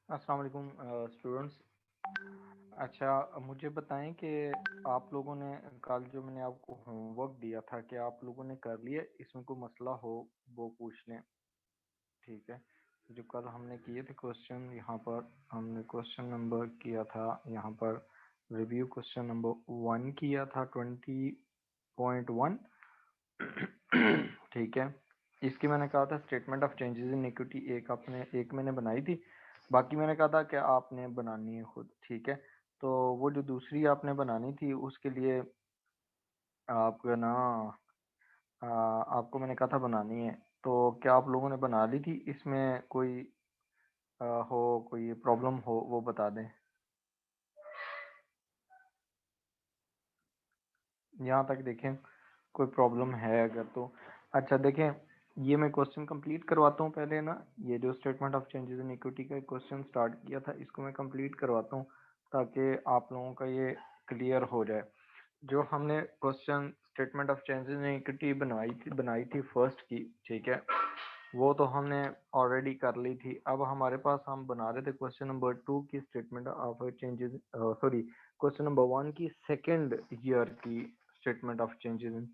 अस्सलाम वालेकुम स्टूडेंट्स। अच्छा, मुझे बताएं कि आप लोगों ने कल जो मैंने आपको होमवर्क दिया था कि आप लोगों ने कर लिया, इसमें कोई मसला हो वो पूछ लें। ठीक है, जो कल हमने किए थे क्वेश्चन, यहाँ पर हमने क्वेश्चन नंबर किया था, यहाँ पर रिव्यू क्वेश्चन नंबर 1 किया था 20.1। ठीक है, इसकी मैंने कहा था statement of changes in equity एक मैंने बनाई थी, बाकी मैंने कहा था कि आपने बनानी है खुद। ठीक है, तो वो जो दूसरी आपने बनानी थी उसके लिए आपको ना आपको मैंने कहा था बनानी है, तो क्या आप लोगों ने बना ली थी? इसमें कोई हो, कोई प्रॉब्लम हो वो बता दें। यहाँ तक देखें कोई प्रॉब्लम है अगर तो। अच्छा देखें, ये मैं क्वेश्चन कंप्लीट करवाता हूँ पहले ना। ये जो statement of changes in equity का क्वेश्चन स्टार्ट किया था, इसको मैं कंप्लीट करवाता हूँ ताकि आप लोगों का ये क्लियर हो जाए। जो हमने question statement of changes in equity बनाई थी फर्स्ट की, ठीक है, वो तो हमने ऑलरेडी कर ली थी। अब हमारे पास हम बना रहे थे क्वेश्चन नंबर 2 की statement of changes, sorry, question number 1 की सेकेंड ईयर की statement of changes in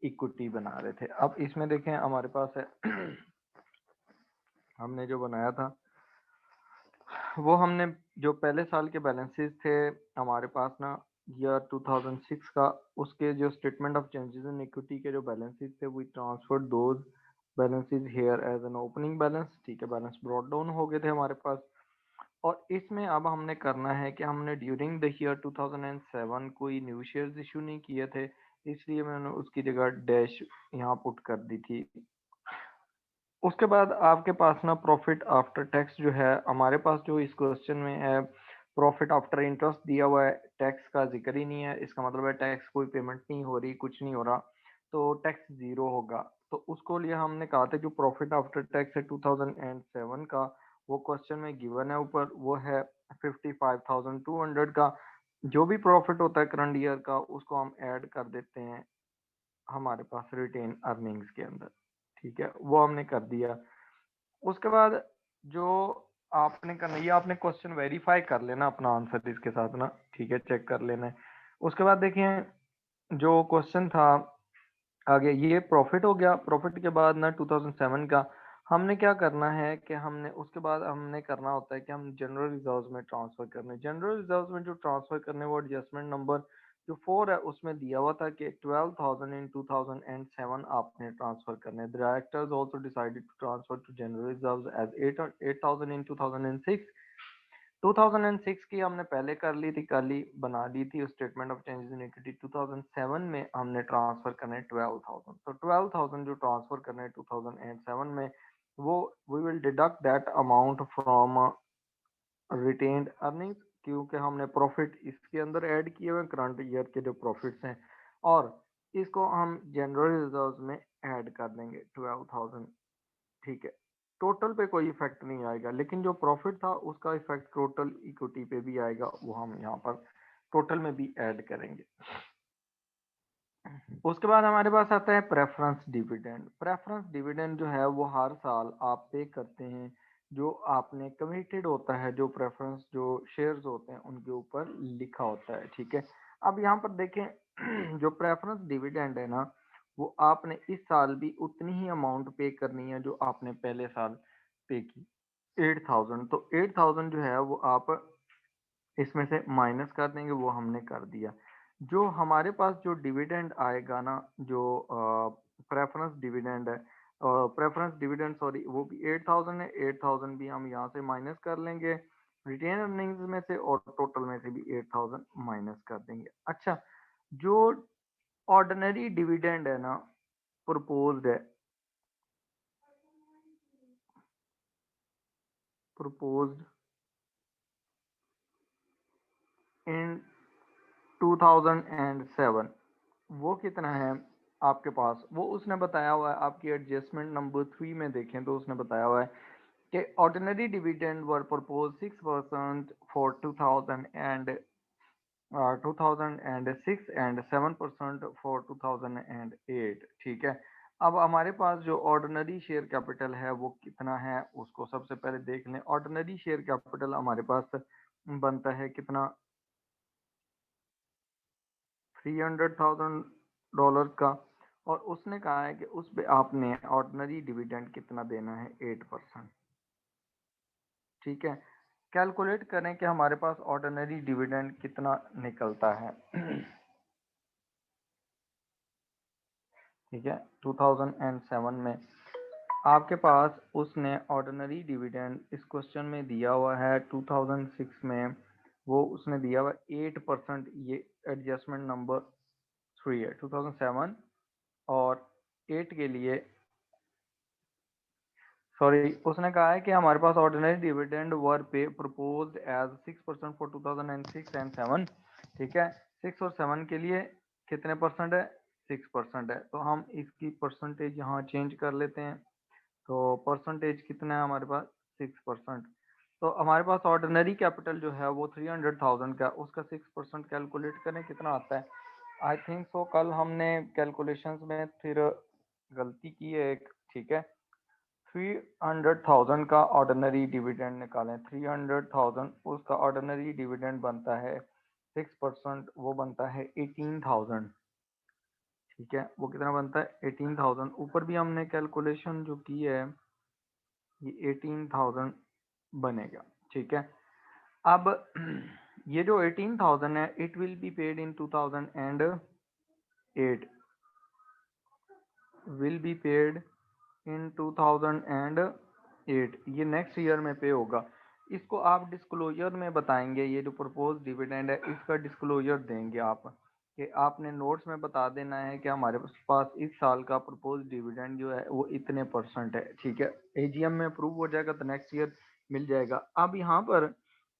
equity बना रहे थे। अब इसमें देखें हमारे पास है हमने जो बनाया था वो हमने जो पहले साल के बैलेंसेस थे हमारे पास ना, ईयर 2006 का, उसके जो statement of changes in equity के जो बैलेंसेस थे we transfer those balances here as an opening balance. ठीक है, बैलेंस ब्रॉट डाउन हो गए थे हमारे पास। और इसमें अब हमने करना है कि हमने ड्यूरिंग द ईयर 2007 कोई न्यू शेयर्स इशू नहीं किए थे, इसलिए मैंने उसकी जगह डैश यहाँ पुट कर दी थी। उसके बाद आपके पास ना प्रॉफिट आफ्टर टैक्स जो है हमारे पास, जो इस क्वेश्चन में है प्रॉफिट आफ्टर इंटरेस्ट दिया हुआ है, टैक्स का जिक्र ही नहीं है। इसका मतलब है टैक्स कोई पेमेंट नहीं हो रही, कुछ नहीं हो रहा, तो टैक्स जीरो होगा। तो उसको लिए हमने कहा था जो प्रॉफिट आफ्टर टैक्स है 2007 का, वो क्वेश्चन में गिवन है ऊपर, वो है 55,200 का। जो भी प्रॉफिट होता है करंट ईयर का उसको हम ऐड कर देते हैं हमारे पास रिटेन अर्निंग्स के अंदर। ठीक है, वो हमने कर दिया। उसके बाद जो आपने करना, ये आपने क्वेश्चन वेरीफाई कर लेना अपना आंसर इसके साथ ना, ठीक है, चेक कर लेना है। उसके बाद देखिए जो क्वेश्चन था आगे, ये प्रॉफिट हो गया। प्रॉफिट के बाद ना 2007 का हमने क्या करना है कि हमने उसके बाद हमने करना होता है कि हम जनरल रिजर्व्स में ट्रांसफर करने। जनरल रिजर्व्स में जो ट्रांसफर करने, वो एडजस्टमेंट नंबर जो 4 है उसमें दिया हुआ था कि 12,000 इन 2007 आपने ट्रांसफर करने। Directors also decided to transfer to general reserves as 8,000 in 2006। 2006 की हमने पहले कर ली बना ली थी statement of changes in equity. 2007 में हमने ट्रांसफर करने 12,000, तो 12,000 जो ट्रांसफर करने 2007 में, वो we will deduct that amount from retained earnings, क्योंकि हमने प्रॉफिट इसके अंदर ऐड किए हुए करंट ईयर के जो प्रॉफिट्स हैं, और इसको हम जनरल रिजर्व्स में ऐड कर देंगे 12,000। ठीक है, टोटल पे कोई इफेक्ट नहीं आएगा, लेकिन जो प्रॉफिट था उसका इफेक्ट टोटल इक्विटी पे भी आएगा, वो हम यहाँ पर टोटल में भी ऐड करेंगे। उसके बाद हमारे पास आता है प्रेफरेंस डिविडेंड। प्रेफरेंस डिविडेंड जो है वो हर साल आप पे करते हैं, जो आपने कमिटेड होता है, जो प्रेफरेंस जो शेयर्स होते हैं उनके ऊपर लिखा होता है। ठीक है, अब यहाँ पर देखें जो प्रेफरेंस डिविडेंड है ना, वो आपने इस साल भी उतनी ही अमाउंट पे करनी है जो आपने पहले साल पे की, 8,000। तो 8,000 जो है वो आप इसमें से माइनस कर देंगे, वो हमने कर दिया। जो हमारे पास जो डिविडेंड आएगा ना, जो प्रेफरेंस डिविडेंड है, प्रेफरेंस डिविडेंड सॉरी, वो भी 8,000 है। 8,000 भी हम यहाँ से माइनस कर लेंगे रिटेन अर्निंग्स में से, और टोटल में से भी 8,000 माइनस कर देंगे। अच्छा, जो ऑर्डिनरी डिविडेंड है ना, प्रपोज्ड है, प्रपोज्ड इन 2007, वो कितना है आपके पास, वो उसने बताया हुआ है आपकी एडजस्टमेंट नंबर 3 में देखें तो उसने बताया हुआ है कि ordinary dividend were propose 6% for 2006 and 7% for 2008। ठीक है, अब हमारे पास जो ऑर्डिनरी शेयर कैपिटल है वो कितना है, उसको सबसे पहले देख लें। ऑर्डिनरी शेयर कैपिटल हमारे पास बनता है कितना, $300,000 का, और उसने कहा है कि उस पे आपने ऑर्डिनरी डिविडेंड कितना देना है, 8%। ठीक है, कैलकुलेट करें कि हमारे पास ऑर्डिनरी डिविडेंड कितना निकलता है। ठीक है, 2007 में आपके पास उसने ऑर्डिनरी डिविडेंड इस क्वेश्चन में दिया हुआ है, 2006 में वो उसने दिया हुआ 8%। ये एडजस्टमेंट नंबर 3 है, 2007 और 8 के लिए, सॉरी, उसने कहा है कि हमारे पास ऑर्डिनरी डिविडेंड वर पे प्रपोज्ड एज 6% फॉर 2006 एंड 7। ठीक है, 6 और 7 के लिए कितने परसेंट है, 6% है। तो हम इसकी परसेंटेज यहाँ चेंज कर लेते हैं। तो परसेंटेज कितना है हमारे पास, 6%। तो हमारे पास ऑर्डिनरी कैपिटल जो है वो 300,000 का, उसका 6% कैलकुलेट करें कितना आता है। आई थिंक सो कल हमने कैलकुलेशंस में फिर गलती की है एक। ठीक है, 300,000 का ऑर्डिनरी डिविडेंड निकालें। 300,000 उसका ऑर्डिनरी डिविडेंड बनता है 6%, वो बनता है 18,000। ठीक है, वो कितना बनता है, 18,000। ऊपर भी हमने कैलकुलेशन जो की है, ये 18,000 बनेगा। ठीक है, अब ये जो 18,000 है, it will be paid in 2008, will be paid in 2008। ये नेक्स्ट ईयर में पे होगा। इसको आप डिस्क्लोजर में बताएंगे, ये जो प्रपोज डिविडेंड है इसका डिस्क्लोजर देंगे आप, कि आपने नोट्स में बता देना है कि हमारे पास इस साल का प्रपोज डिविडेंड जो है वो इतने परसेंट है। ठीक है, एजीएम में अप्रूव हो जाएगा तो नेक्स्ट ईयर मिल जाएगा। अब यहाँ पर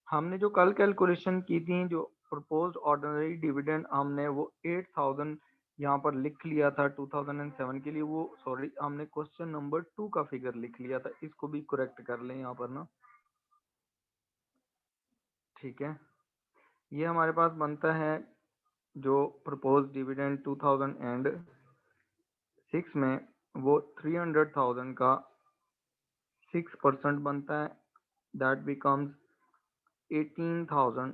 हमने जो कल कैलकुलेशन की थी, जो प्रपोज ऑर्डिनरी डिविडेंड, हमने वो 8,000 यहाँ पर लिख लिया था 2007 के लिए। वो सॉरी, हमने क्वेश्चन नंबर 2 का फिगर लिख लिया था, इसको भी करेक्ट कर लें यहाँ पर ना। ठीक है, ये हमारे पास बनता है जो प्रपोज डिविडेंड 2006 में, वो 300,000 का 6% बनता है, दैट बिकम्स 18,000,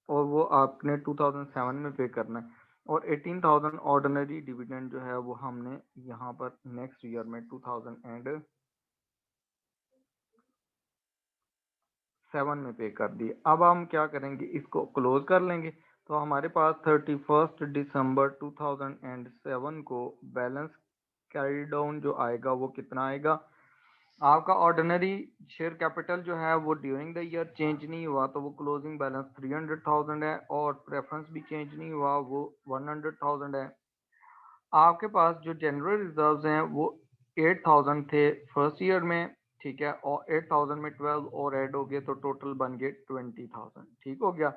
और वो आपने 2007 में पे करना है। और 18,000 ऑर्डिनरी डिविडेंड जो है वो हमने यहाँ पर नेक्स्ट ईयर में 2007 में पे कर दिए। अब हम क्या करेंगे, इसको क्लोज कर लेंगे। तो हमारे पास 31 दिसंबर 2007 को बैलेंस कैरी डाउन जो आएगा वो कितना आएगा, आपका ऑर्डिनरी शेयर कैपिटल जो है वो ड्यूरिंग द ईयर चेंज नहीं हुआ, तो वो क्लोजिंग बैलेंस 300,000 है, और प्रेफरेंस भी चेंज नहीं हुआ, वो 100,000 है। आपके पास जो जनरल रिजर्व्स हैं वो 8,000 थे फर्स्ट ईयर में। ठीक है, और 8,000 में 12 और ऐड हो गए तो टोटल बन गए 20,000। ठीक हो गया।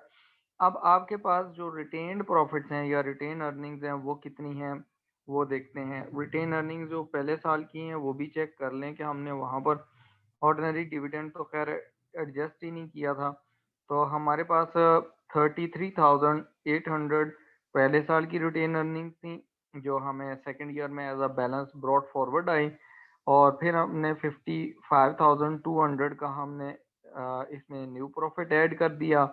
अब आपके पास जो रिटेन्ड प्रॉफिट्स हैं या रिटेन अर्निंग्स हैं वो कितनी हैं, वो देखते हैं। रिटेन अर्निंग्स जो पहले साल की हैं वो भी चेक कर लें कि हमने वहाँ पर ऑर्डिनरी डिविडेंड तो खैर एडजस्ट ही नहीं किया था। तो हमारे पास 33,800 पहले साल की रिटेन अर्निंग थी, जो हमें सेकेंड ईयर में as a balance brought forward आई। और फिर हमने 55,200 का हमने इसमें न्यू प्रॉफिट ऐड कर दिया,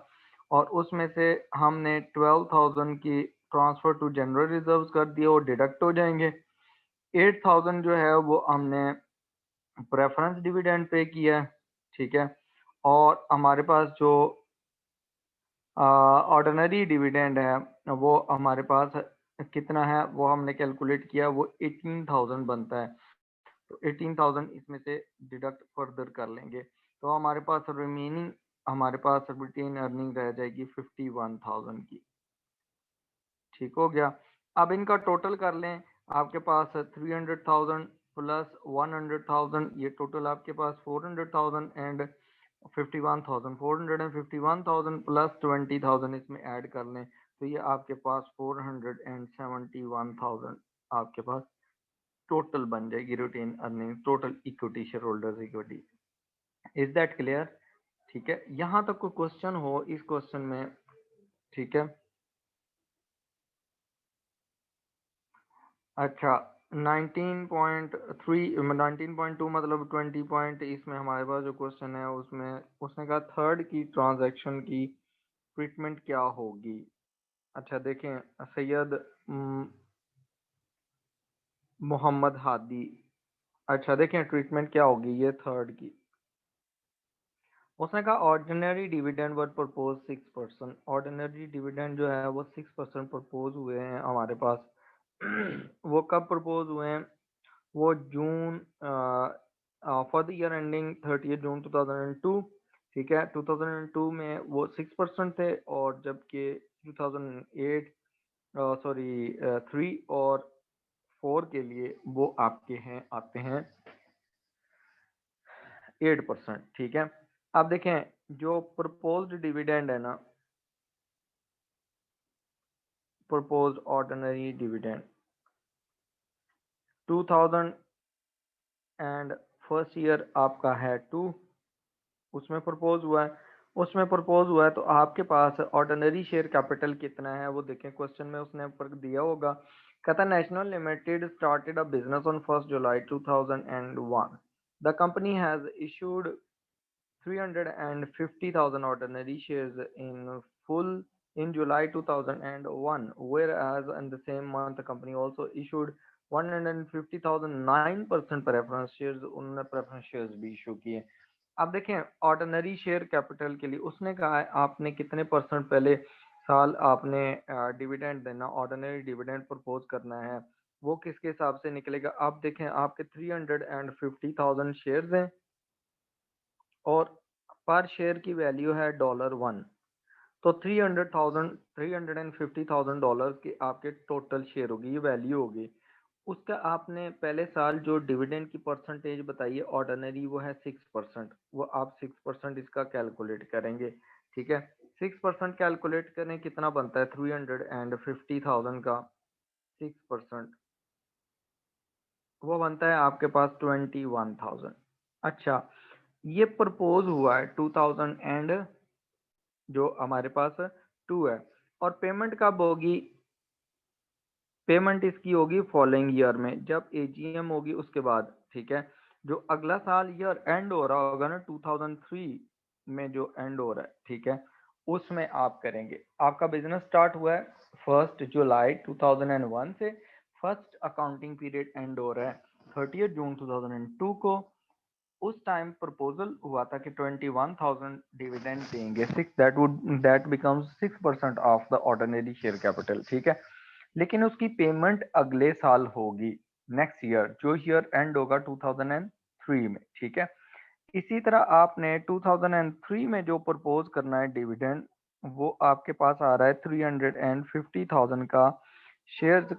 और उसमें से हमने 12,000 की ट्रांसफर टू जनरल रिजर्व्स कर दिया, और डिडक्ट हो जाएंगे। 8,000 जो है वो हमने प्रेफरेंस डिविडेंड पे किया है। ठीक है, और हमारे पास जो ऑर्डिनरी डिविडेंड है वो हमारे पास कितना है, वो हमने कैलकुलेट किया, वो 18,000 बनता है। तो 18,000 इसमें से डिडक्ट फर्दर कर लेंगे, तो हमारे पास रिमेनिंग, हमारे पास रिटेन अर्निंग रह जाएगी 51,000 की। ठीक हो गया। अब इनका टोटल कर लें। आपके पास 300,000 प्लस 100,000, ये टोटल आपके पास 400,000 एंड 51,000, 451,000 प्लस 20,000 इसमें ऐड कर लें, तो ये आपके पास 471,000 आपके पास टोटल बन जाएगी retain earning, total equity, share holders equity. Is that clear? ठीक है, यहाँ तक कोई क्वेश्चन हो इस क्वेश्चन में? ठीक है, अच्छा, 19.3 19.2 मतलब 20 पॉइंट, इसमें हमारे पास जो क्वेश्चन है उसमें उसने कहा थर्ड की ट्रांजैक्शन की ट्रीटमेंट क्या होगी। अच्छा देखें, सैयद मोहम्मद हादी। अच्छा देखें ट्रीटमेंट क्या होगी ये थर्ड की। उसने कहा ऑर्डिनरी डिविडेंड वर प्रपोज 6%। ऑर्डिनरी डिविडेंड जो है वो 6% प्रपोज हुए हैं हमारे पास। वो कब प्रपोज हुए हैं? वो जून फॉर द ईयर एंडिंग 30 जून 2002। ठीक है, 2002 में वो 6% थे, और जबकि 2008 सॉरी 3 और 4 के लिए वो आपके हैं आते हैं 8%। ठीक है, अब देखें जो प्रपोज्ड डिविडेंड है ना, proposed ordinary dividend 2000 and first year आपका है 2, उसमें प्रपोज हुआ है। उसमें प्रपोज हुआ है तो आपके पास ऑर्डिनरी शेयर कैपिटल कितना है वो देखें, क्वेश्चन में उसने ऊपर दिया होगा। कहता national limited started a business on 1 July 2001। The company has issued 350,000 ordinary shares in full in July 2001, whereas in the same month the company also issued 150,000 9% preference shares, उन्होंने preference shares भी issue किए। अब देखें ordinary share capital के लिए उसने कहा है आपने कितने परसेंट पहले साल आपने डिविडेंड देना, ऑर्डिनरी डिविडेंड प्रपोज करना है, वो किसके हिसाब से निकलेगा। आप देखें आपके 350,000 शेयर्स हैं और पर शेयर की वैल्यू है $1। तो 350,000 की आपके टोटल शेयर होगी, ये वैल्यू होगी। उसका आपने पहले साल जो डिविडेंड की परसेंटेज बताई है ऑर्डिनरी वो है 6%, वो आप 6% इसका कैलकुलेट करेंगे। ठीक है, 6% कैलकुलेट करें कितना बनता है 350,000 का 6%, वो बनता है आपके पास 21,000। अच्छा, ये प्रपोज हुआ है 2000 एंड जो हमारे पास 2 है, और पेमेंट कब होगी? पेमेंट इसकी होगी फॉलोइंग ईयर में, जब एजीएम होगी उसके बाद। ठीक है, जो अगला साल ईयर एंड हो रहा होगा ना 2003 में जो एंड हो रहा है, ठीक है, उसमें आप करेंगे। आपका बिजनेस स्टार्ट हुआ है 1 जुलाई 2001 से, फर्स्ट अकाउंटिंग पीरियड एंड हो रहा है 30 जून 2002 को। उस टाइम प्रपोजल हुआ था कि 21,000 डिविडेंड देंगे, six that becomes 6% of the ordinary share capital. ठीक है, लेकिन उसकी पेमेंट अगले साल होगी, नेक्स्ट ईयर, जो ईयर एंड होगा 2003 में। ठीक है, इसी तरह आपने 2003 में जो प्रपोज करना है डिविडेंड, वो आपके पास आ रहा है 350,000 का शेयर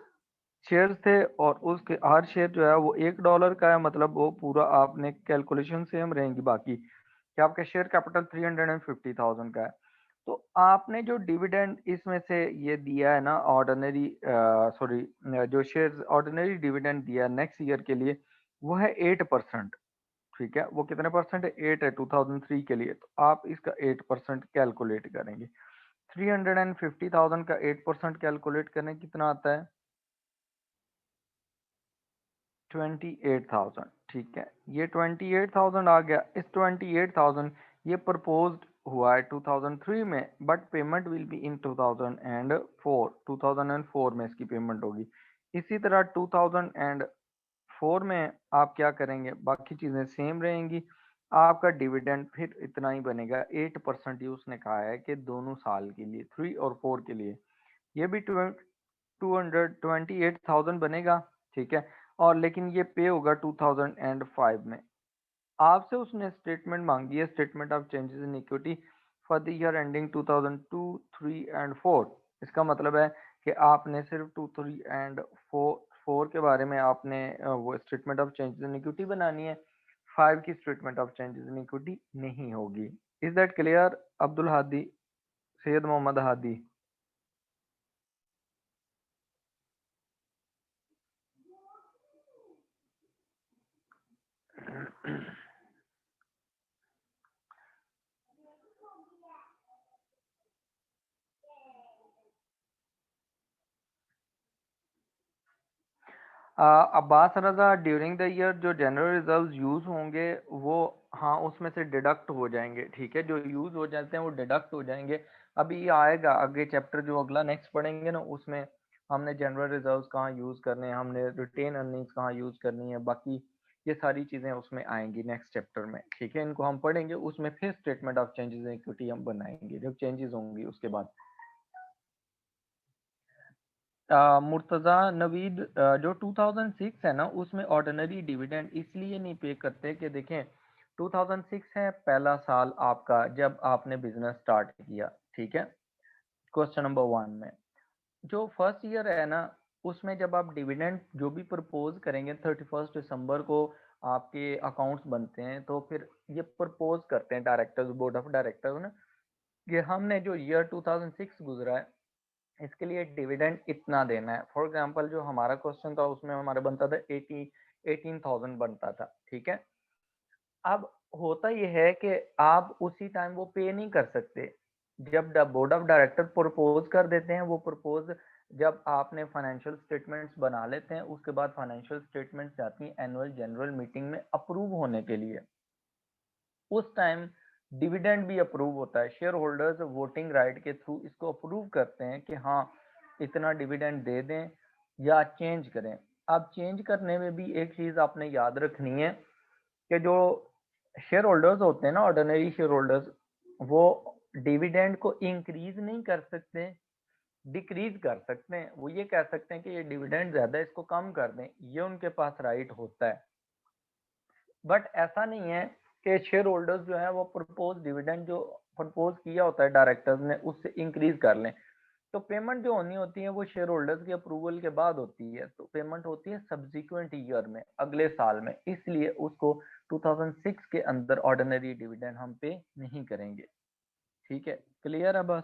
शेयर्स थे, और उसके हर शेयर जो है वो $1 का है, मतलब वो पूरा आपने कैलकुलेशन सेम रहेंगी बाकी कि आपका शेयर कैपिटल 350,000 का है। तो आपने जो डिविडेंड इसमें से ये दिया है ना ऑर्डिनरी सॉरी जो शेयर ऑर्डिनरी डिविडेंड दिया है नेक्स्ट ईयर के लिए, वो है 8%। ठीक है, वो कितने परसेंट है? 8 है 2003 के लिए, तो आप इसका 8% कैलकुलेट करेंगे। 350,000 का 8% कैलकुलेट करें कितना आता है? 28,000। ठीक है, ये 28,000 आ गया। इस 28,000 ये प्रपोज्ड हुआ है 2003 में, but payment will be in 2004। 2004 में इसकी पेमेंट होगी। इसी तरह 2004 में आप क्या करेंगे, बाकी चीज़ें सेम रहेंगी। आपका डिविडेंड फिर इतना ही बनेगा, 8% ही उसने कहा है कि दोनों साल के लिए, 3 और 4 के लिए। ये भी 228,000 बनेगा। ठीक है, और लेकिन ये पे होगा 2005 में। आपसे उसने स्टेटमेंट मांगी है, statement of changes in equity for the year ending 2002, 3 and 4। इसका मतलब है कि आपने सिर्फ 2, 3 एंड 4 के बारे में आपने वो statement of changes in equity बनानी है। 5 की statement of changes in equity नहीं होगी। Is that clear Abdul Hadi, Syed Mohammad Hadi? Abbas Raza, during the year जो जनरल रिजर्व यूज होंगे वो, हाँ उसमें से डिडक्ट हो जाएंगे, ठीक है, जो यूज हो जाते हैं वो डिडक्ट हो जाएंगे। अभी आएगा आगे चैप्टर जो अगला नेक्स्ट पढ़ेंगे ना, उसमें हमने जनरल रिजर्व्स कहाँ यूज करने हैं, हमने रिटेन अर्निंग्स कहाँ यूज करनी है, बाकी ये सारी चीजें उसमें आएंगी नेक्स्ट चैप्टर में, ठीक है, इनको हम पढ़ेंगे, उसमें फिर statement of changes in equity हम बनाएंगे जब चेंजेस होंगी उसके बाद। मुर्तज़ा नवीद, जो 2006 है ना उसमें ऑर्डिनरी डिविडेंड इसलिए नहीं पे करते कि देखें 2006 है पहला साल आपका जब आपने बिजनेस स्टार्ट किया, ठीक है, क्वेश्चन नंबर 1 में जो फर्स्ट ईयर है ना उसमें जब आप डिविडेंड जो भी प्रपोज करेंगे 31 दिसंबर को आपके अकाउंट्स बनते हैं, तो फिर ये प्रपोज करते हैं डायरेक्टर्स, बोर्ड ऑफ डायरेक्टर्स ना, कि हमने जो ईयर 2006 गुजरा है इसके लिए डिविडेंड इतना देना है। फॉर एग्जांपल जो हमारा क्वेश्चन था उसमें हमारा बनता था 18,000 बनता था, ठीक है। अब होता यह है कि आप उसी टाइम वो पे नहीं कर सकते, जब बोर्ड ऑफ डायरेक्टर प्रपोज कर देते हैं, वो प्रपोज जब आपने फाइनेंशियल स्टेटमेंट्स बना लेते हैं उसके बाद फाइनेंशियल स्टेटमेंट्स जाती हैं एनुअल जनरल मीटिंग में अप्रूव होने के लिए, उस टाइम डिविडेंड भी अप्रूव होता है, शेयर होल्डर्स वोटिंग राइट के थ्रू इसको अप्रूव करते हैं कि हाँ इतना डिविडेंड दे दें या चेंज करें। अब चेंज करने में भी एक चीज आपने याद रखनी है कि जो शेयर होल्डर्स होते हैं ना, ऑर्डिनरी शेयर होल्डर्स, वो डिविडेंड को इंक्रीज नहीं कर सकते, डिक्रीज कर सकते हैं, वो ये कह सकते हैं कि ये डिविडेंड ज्यादा है इसको कम कर दें, ये उनके पास राइट होता है। बट ऐसा नहीं है कि शेयर होल्डर्स जो है वो प्रपोज डिविडेंड जो प्रपोज किया होता है डायरेक्टर्स ने उससे इंक्रीज कर लें, तो पेमेंट जो होनी होती है वो शेयर होल्डर्स के अप्रूवल के बाद होती है, तो पेमेंट होती है सब्सिक्वेंट ईयर में, अगले साल में, इसलिए उसको 2006 के अंदर ऑर्डिनरी डिविडेंड हम पे नहीं करेंगे, ठीक है, क्लियर है बस।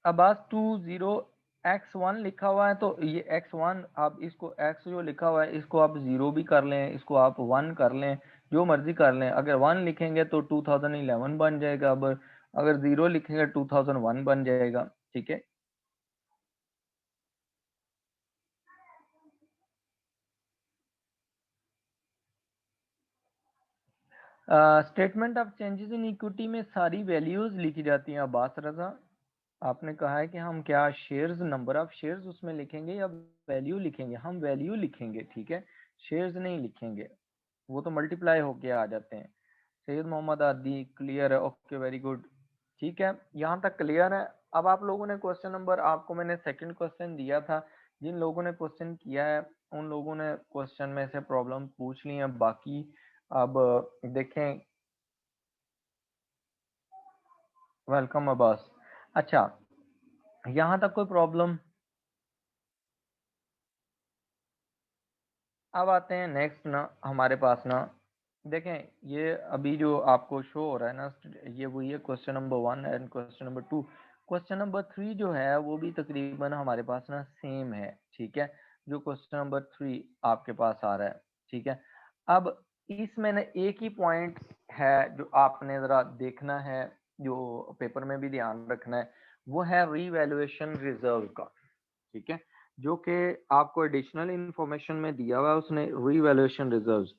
अबास 20x1 लिखा हुआ है, तो ये x1 आप इसको x जो लिखा हुआ है इसको आप 0 भी कर लें, इसको आप 1 कर लें, जो मर्जी कर लें, अगर 1 लिखेंगे तो 2011 बन जाएगा, अब अगर 0 लिखेंगे 2001 बन जाएगा, ठीक है। Statement of changes in equity में सारी वैल्यूज लिखी जाती हैं अब्बास रजा, आपने कहा है कि हम क्या शेयर्स, नंबर ऑफ शेयर्स उसमें लिखेंगे या वैल्यू लिखेंगे, हम वैल्यू लिखेंगे, ठीक है, शेयर्स नहीं लिखेंगे, वो तो मल्टीप्लाई होके आ जाते हैं। सैयद मोहम्मद आदि क्लियर है, ओके वेरी गुड, ठीक है, यहाँ तक क्लियर है। अब आप लोगों ने क्वेश्चन नंबर, आपको मैंने सेकंड क्वेश्चन दिया था, जिन लोगों ने क्वेश्चन किया है उन लोगों ने क्वेश्चन में से प्रॉब्लम पूछ ली है, बाकी अब देखें। वेलकम अब्बास। अच्छा, यहाँ तक कोई प्रॉब्लम? अब आते हैं नेक्स्ट ना हमारे पास ना, देखें ये अभी जो आपको शो हो रहा है ना, ये वही है question number 1 and question number 2। Question number 3 जो है वो भी तकरीबन हमारे पास ना सेम है, ठीक है, जो क्वेश्चन नंबर 3 आपके पास आ रहा है, ठीक है। अब इसमें ना एक ही पॉइंट है जो आपने जरा देखना है, जो पेपर में भी ध्यान रखना है, वो है रीवैल्यूएशन रिजर्व का, ठीक है, जो कि आपको एडिशनल इंफॉर्मेशन में दिया हुआ है उसने, रीवैल्यूएशन रिजर्व्स,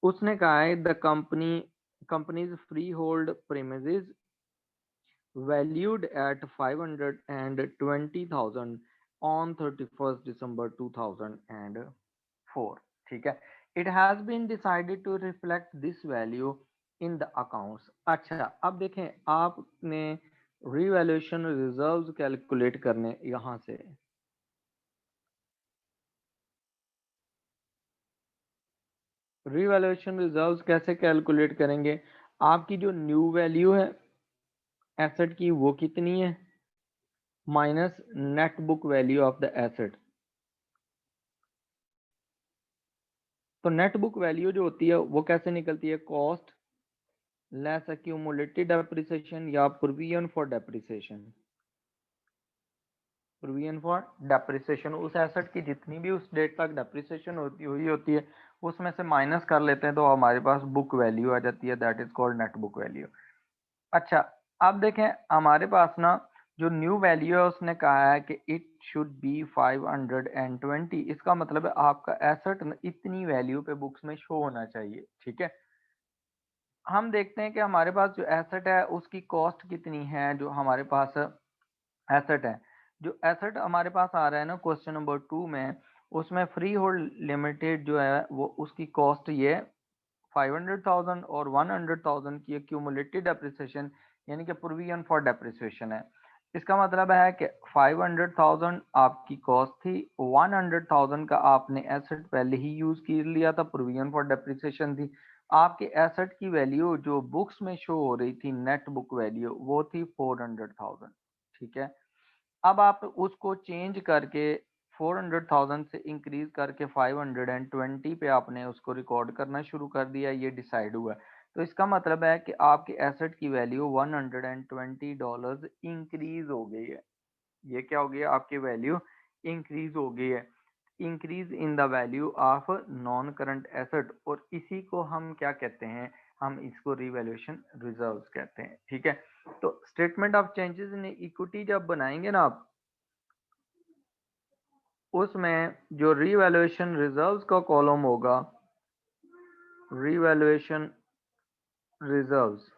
उसने कहा है the companies free hold premises valued at 520,000 on 31st December 2004, ठीक है, it has been decided to reflect this value in the accounts। अच्छा, अब देखें आपने revaluation reserves कैलकुलेट करने यहाँ से, रिवैल्यूएशन रिजर्व्स कैसे कैलकुलेट करेंगे, आपकी जो न्यू वैल्यू है एसेट की वो कितनी है, minus net book value of the asset, तो नेट बुक वैल्यू जो होती है वो कैसे निकलती है, कॉस्ट लेस एक्यूमुलेटेड डेप्रिसिएशन या provision for depreciation, provision for depreciation, उस एसेट की जितनी भी उस डेट तक डेप्रिसिएशन हुई होती है उसमें से माइनस कर लेते हैं तो हमारे पास बुक वैल्यू आ जाती है, that is called net book value. अच्छा, अब देखें हमारे पास ना जो न्यू वैल्यू है उसने कहा है कि इट शुड बी 520। इसका मतलब है आपका एसेट इतनी वैल्यू पे बुक्स में शो होना चाहिए, ठीक है। हम देखते हैं कि हमारे पास जो एसेट है उसकी कॉस्ट कितनी है। जो हमारे पास एसेट है, जो एसेट हमारे पास आ रहा है ना क्वेश्चन नंबर 2 में, उसमें फ्री होल्ड लिमिटेड जो है वो उसकी कॉस्ट ये 500,000 और 100,000 की एक्यूमुलेटेड डेप्रिसिएशन यानी कि प्रोविजन फॉर डेप्रिसिएशन है। इसका मतलब है कि 500,000 आपकी कॉस्ट थी, 100,000 का आपने एसेट पहले ही यूज कर लिया था, प्रोविजन फॉर डेप्रिसिएशन थी। आपके एसेट की वैल्यू जो बुक्स में शो हो रही थी, नेट बुक वैल्यू, वो थी 400,000, ठीक है। अब आप उसको चेंज करके 400,000 से इंक्रीज करके 520 पे आपने उसको रिकॉर्ड करना शुरू कर दिया, ये डिसाइड हुआ। तो इसका मतलब है कि आपके एसेट की वैल्यू $120 इंक्रीज हो गई है। ये क्या हो गया, आपकी वैल्यू इंक्रीज हो गई है, increase in the value of non current asset. और इसी को हम क्या कहते हैं, हम इसको रिवैल्यूएशन रिजर्व्स कहते हैं, ठीक है। तो statement of changes in equity जब बनाएंगे ना आप, उसमें जो रीवैल्यूएशन रिजर्व्स का कॉलम होगा, रीवैल्यूएशन रिजर्व्स,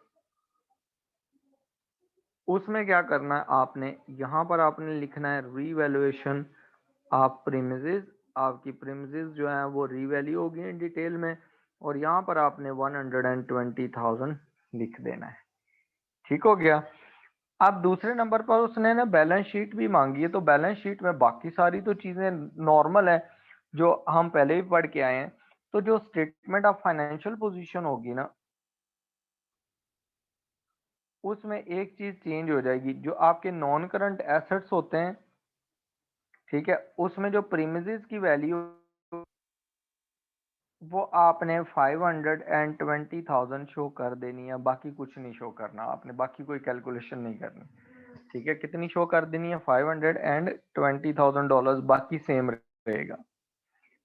उसमें क्या करना है आपने, यहाँ पर आपने लिखना है रीवैल्यूएशन ऑफ प्रीमिसेस। आपकी प्रीमिसेस जो है वो रीवैल्यू होगी इन डिटेल में, और यहाँ पर आपने 120,000 लिख देना है, ठीक हो गया। अब दूसरे नंबर पर उसने ना बैलेंस शीट भी मांगी है, तो बैलेंस शीट में बाकी सारी तो चीजें नॉर्मल है जो हम पहले भी पढ़ के आए हैं। तो जो स्टेटमेंट ऑफ फाइनेंशियल पोजीशन होगी ना, उसमें एक चीज चेंज हो जाएगी। जो आपके नॉन करंट एसेट्स होते हैं, ठीक है, उसमें जो प्रीमिसेस की वैल्यू वो आपने 520,000 शो कर देनी है, बाकी कुछ नहीं शो करना आपने, बाकी कोई कैलकुलेशन नहीं करनी, ठीक है। कितनी शो कर देनी है, $520,000, बाकी सेम रहेगा।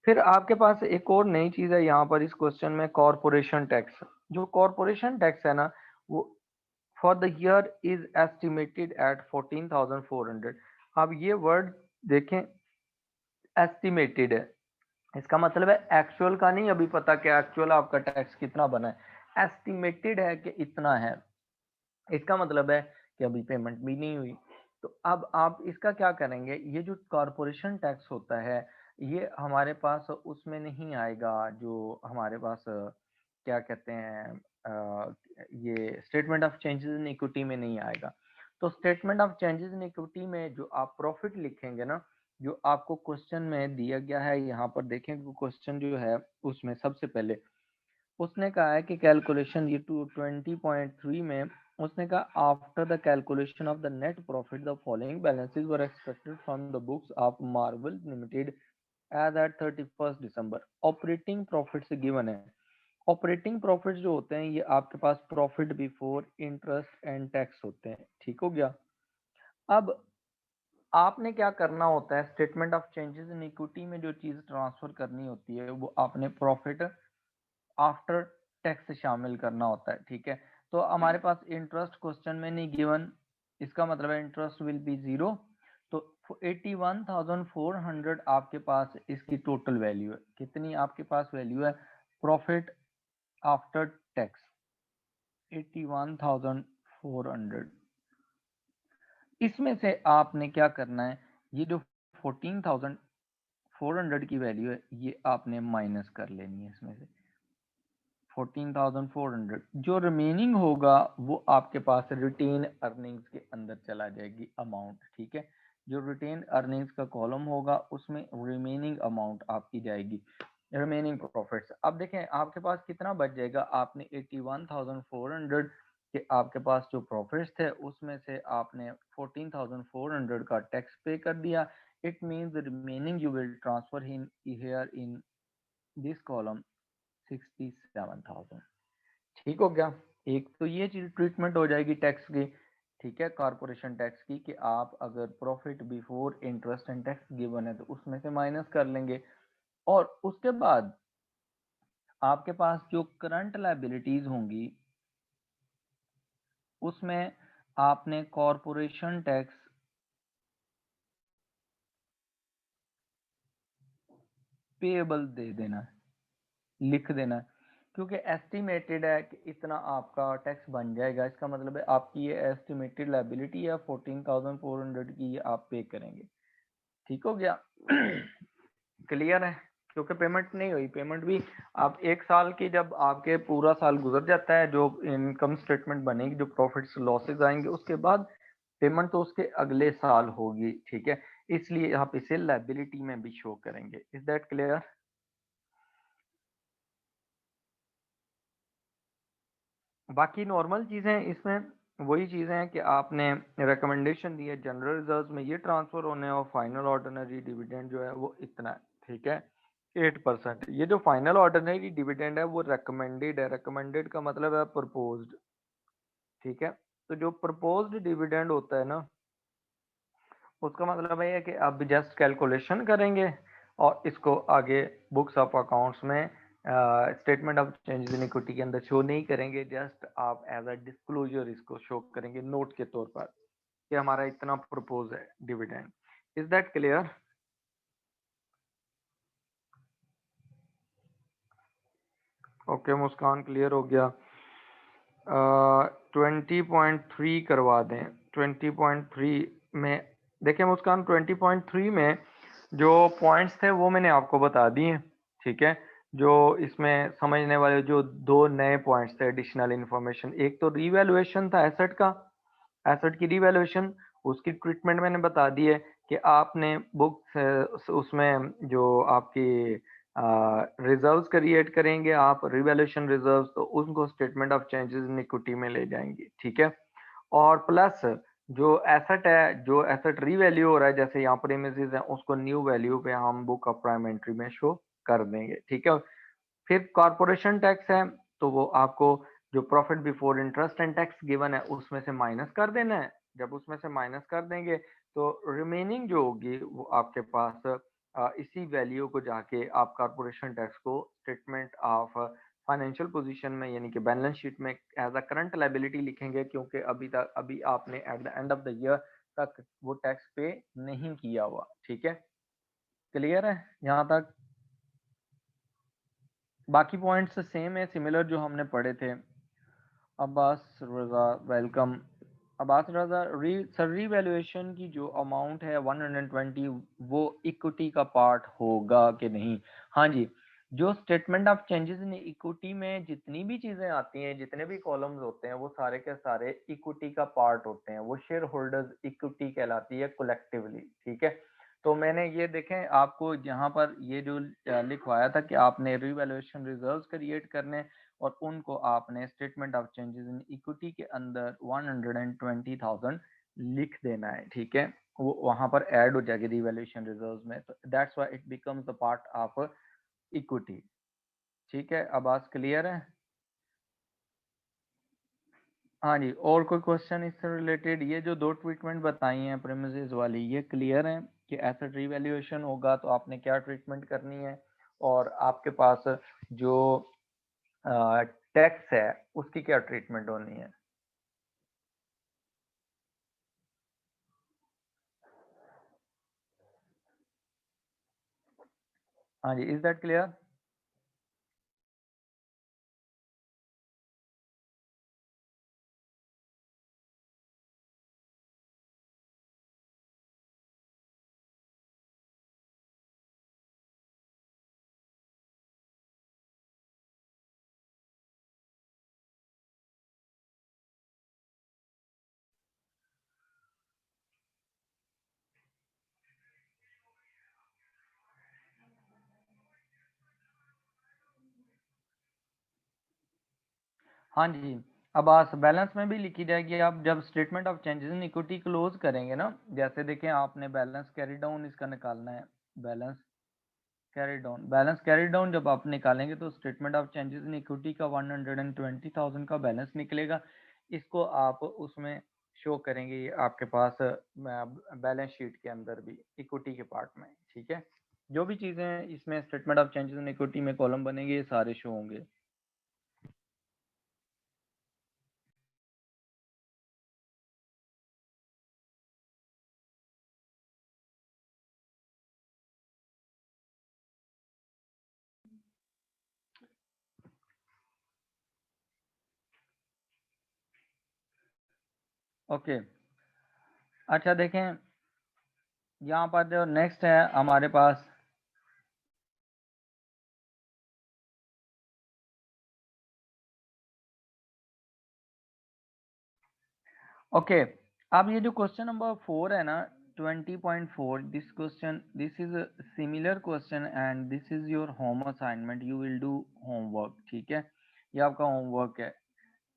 फिर आपके पास एक और नई चीज है यहाँ पर इस क्वेश्चन में, कॉरपोरेशन टैक्स। जो कॉरपोरेशन टैक्स है ना, वो for the year is estimated at 14,400। अब ये वर्ड देखें, एस्टिमेटेड है, इसका मतलब है एक्चुअल का नहीं अभी पता कि एक्चुअल आपका टैक्स कितना बना है, एस्टिमेटेड है कि इतना है। इसका मतलब है कि अभी पेमेंट भी नहीं हुई। तो अब आप इसका क्या करेंगे, ये जो कॉरपोरेशन टैक्स होता है ये हमारे पास उसमें नहीं आएगा, जो हमारे पास क्या कहते हैं ये statement of changes in equity में नहीं आएगा। तो statement of changes in equity में जो आप प्रॉफिट लिखेंगे ना, जो आपको क्वेश्चन में दिया गया है, यहाँ पर देखेंगे क्वेश्चन जो है उसमें सबसे पहले उसने कहा है कि कैलकुलेशन ये 20.3 में उसने कहा after the calculation of the net profit the following balances were expected from the books of Marvel Limited as at 31 December. Operating profits given है। ऑपरेटिंग प्रॉफिट्स जो होते हैं ये आपके पास profit before interest and tax होते हैं, ठीक हो गया। अब आपने क्या करना होता है, statement of changes in equity में जो चीज ट्रांसफर करनी होती है वो आपने प्रॉफिट आफ्टर टैक्स शामिल करना होता है, ठीक है। तो हमारे पास इंटरेस्ट क्वेश्चन में नहीं गिवन, इसका मतलब है इंटरेस्ट विल बी 0। तो 81,400 आपके पास इसकी टोटल वैल्यू है। कितनी आपके पास वैल्यू है, प्रॉफिट आफ्टर टैक्स 81,400। इसमें से आपने क्या करना है, ये जो 14,400 की वैल्यू है ये आपने माइनस कर लेनी है इसमें से। 14,400 जो रिमेनिंग होगा वो आपके पास रिटेन अर्निंग्स के अंदर चला जाएगी अमाउंट, ठीक है। जो रिटेन अर्निंग्स का कॉलम होगा उसमें रिमेनिंग अमाउंट आपकी जाएगी, रिमेनिंग प्रॉफिट्स। अब देखें आपके पास कितना बच जाएगा, आपने 81,400 के आपके पास जो प्रॉफिट्स थे उसमें से आपने 14,400 का टैक्स पे कर दिया। It means the remaining you will transfer in here in this column 67,000, ठीक हो गया। एक तो ये चीज ट्रीटमेंट हो जाएगी टैक्स की, ठीक है, कॉर्पोरेशन टैक्स की, कि आप अगर profit before interest and tax given है तो उसमें से माइनस कर लेंगे। और उसके बाद आपके पास जो करंट लायबिलिटीज होंगी उसमें आपने कॉरपोरेशन टैक्स पेएबल दे देना है, लिख देना है, क्योंकि एस्टिमेटेड है कि इतना आपका टैक्स बन जाएगा। इसका मतलब है आपकी ये एस्टिमेटेड लायबिलिटी है 14,400 की, ये आप पे करेंगे। ठीक हो गया? क्लियर है? क्योंकि पेमेंट नहीं हुई, पेमेंट भी आप 1 साल की, जब आपके पूरा साल गुजर जाता है, जो इनकम स्टेटमेंट बनेगी, जो प्रॉफिट्स लॉसेस आएंगे, उसके बाद पेमेंट तो उसके अगले साल होगी। ठीक है, इसलिए आप इसे लायबिलिटी में भी शो करेंगे। Is that clear? बाकी नॉर्मल चीजें इसमें वही चीजें हैं कि आपने रिकमेंडेशन दी है, जनरल रिजर्व में ये ट्रांसफर होने और फाइनल ऑर्डिनरी डिविडेंड जो है वो इतना है। ठीक है, 8%। ये जो फाइनल ऑर्डिनरी डिविडेंड है वो रिकमेंडेड है। रिकमेंडेड का मतलब है प्रपोज्ड। ठीक है, तो जो प्रपोज्ड डिविडेंड होता है ना, उसका मतलब है कि आप जस्ट कैलकुलेशन करेंगे और इसको आगे बुक्स ऑफ अकाउंट्स में statement of changes in equity के अंदर शो नहीं करेंगे, जस्ट आप एज अ डिस्क्लोजर इसको शो करेंगे नोट के तौर पर कि हमारा इतना प्रपोज है dividend. Is that clear? Okay Muskan, clear हो गया। 20.3 करवा दें। 20.3 में देखिए मुस्कान, 20.3 में जो पॉइंट्स थे वो मैंने आपको बता दिए। ठीक है, जो इसमें समझने वाले जो दो नए पॉइंट्स थे एडिशनल इंफॉर्मेशन, एक तो रीवैल्यूएशन था एसेट का, एसेट की रीवैल्यूएशन, उसकी ट्रीटमेंट मैंने बता दी है कि आपने बुक उसमें जो आपकी रिजर्व्स क्रिएट करेंगे आप, रिवैल्यूएशन रिजर्व्स, तो उनको statement of changes in equity में ले जाएंगे। ठीक है, और प्लस जो एसेट है, जो एसेट रीवैल्यू हो रहा है, जैसे यहाँ प्रीमिसेस है, उसको न्यू वैल्यू पे हम बुक ऑफ प्राइम एंट्री में शो कर देंगे। ठीक है, फिर कॉरपोरेशन टैक्स है, तो वो आपको जो profit before interest and tax given है उसमें से माइनस कर देना है। जब उसमें से माइनस कर देंगे तो रिमेनिंग जो होगी वो आपके पास इसी वैल्यू को जाके आप कॉरपोरेशन टैक्स को स्टेटमेंट ऑफ फाइनेंशियल पोजीशन में, यानी कि बैलेंस शीट में एज अ करंट लायबिलिटी लिखेंगे, क्योंकि अभी आपने at the end of the year तक वो टैक्स पे नहीं किया हुआ। ठीक है, क्लियर है यहाँ तक? बाकी पॉइंट्स सेम है, सिमिलर जो हमने पढ़े थे। अब्बास रजा, वेलकम। अब्बास रजा, सर रीवैल्यूएशन की जो अमाउंट है 120, वो इक्विटी का पार्ट होगा कि नहीं? हाँ जी, जो statement of changes in equity में जितनी भी चीजें आती हैं, जितने भी कॉलम्स होते हैं, वो सारे के सारे इक्विटी का पार्ट होते हैं। वो शेयर होल्डर्स इक्विटी कहलाती है कलेक्टिवली। ठीक है, तो मैंने ये देखें आपको यहाँ पर ये जो लिखवाया था कि आपने रिवैल्यूएशन रिजर्व्स क्रिएट करने और उनको आपने statement of changes in equity के अंदर 120,000 लिख देना है। ठीक है, वो वहां पर ऐड हो जाएगी रिवैल्यूएशन रिजर्व्स में, तो that's why it becomes the part of equity. ठीक है, अब आज क्लियर है? हाँ जी, और कोई क्वेश्चन इससे रिलेटेड? ये जो दो ट्रीटमेंट बताई हैं प्रीमिसेस वाली, ये क्लियर है कि एसेट रिवैल्यूएशन होगा तो आपने क्या ट्रीटमेंट करनी है, और आपके पास जो टैक्स है उसकी क्या ट्रीटमेंट होनी है? हाँ जी, इज दैट क्लियर? हाँ जी, अब आज बैलेंस में भी लिखी जाएगी। आप जब statement of changes in equity close करेंगे ना, जैसे देखें आपने बैलेंस कैरी डाउन इसका निकालना है, balance carry down, balance carry down जब आप निकालेंगे तो statement of changes in equity का 120,000 का बैलेंस निकलेगा। इसको आप उसमें शो करेंगे, ये आपके पास बैलेंस शीट के अंदर भी इक्विटी के पार्ट में। ठीक है, जो भी चीजें इसमें statement of changes in equity में कॉलम बनेंगे ये सारे शो होंगे। ओके, अच्छा देखें यहाँ पर जो नेक्स्ट है हमारे पास, ओके, अब ये जो क्वेश्चन नंबर 4 है ना, 20.4, this question, this is similar question and this is your home assignment, you will do homework, ठीक है, ये आपका होमवर्क है,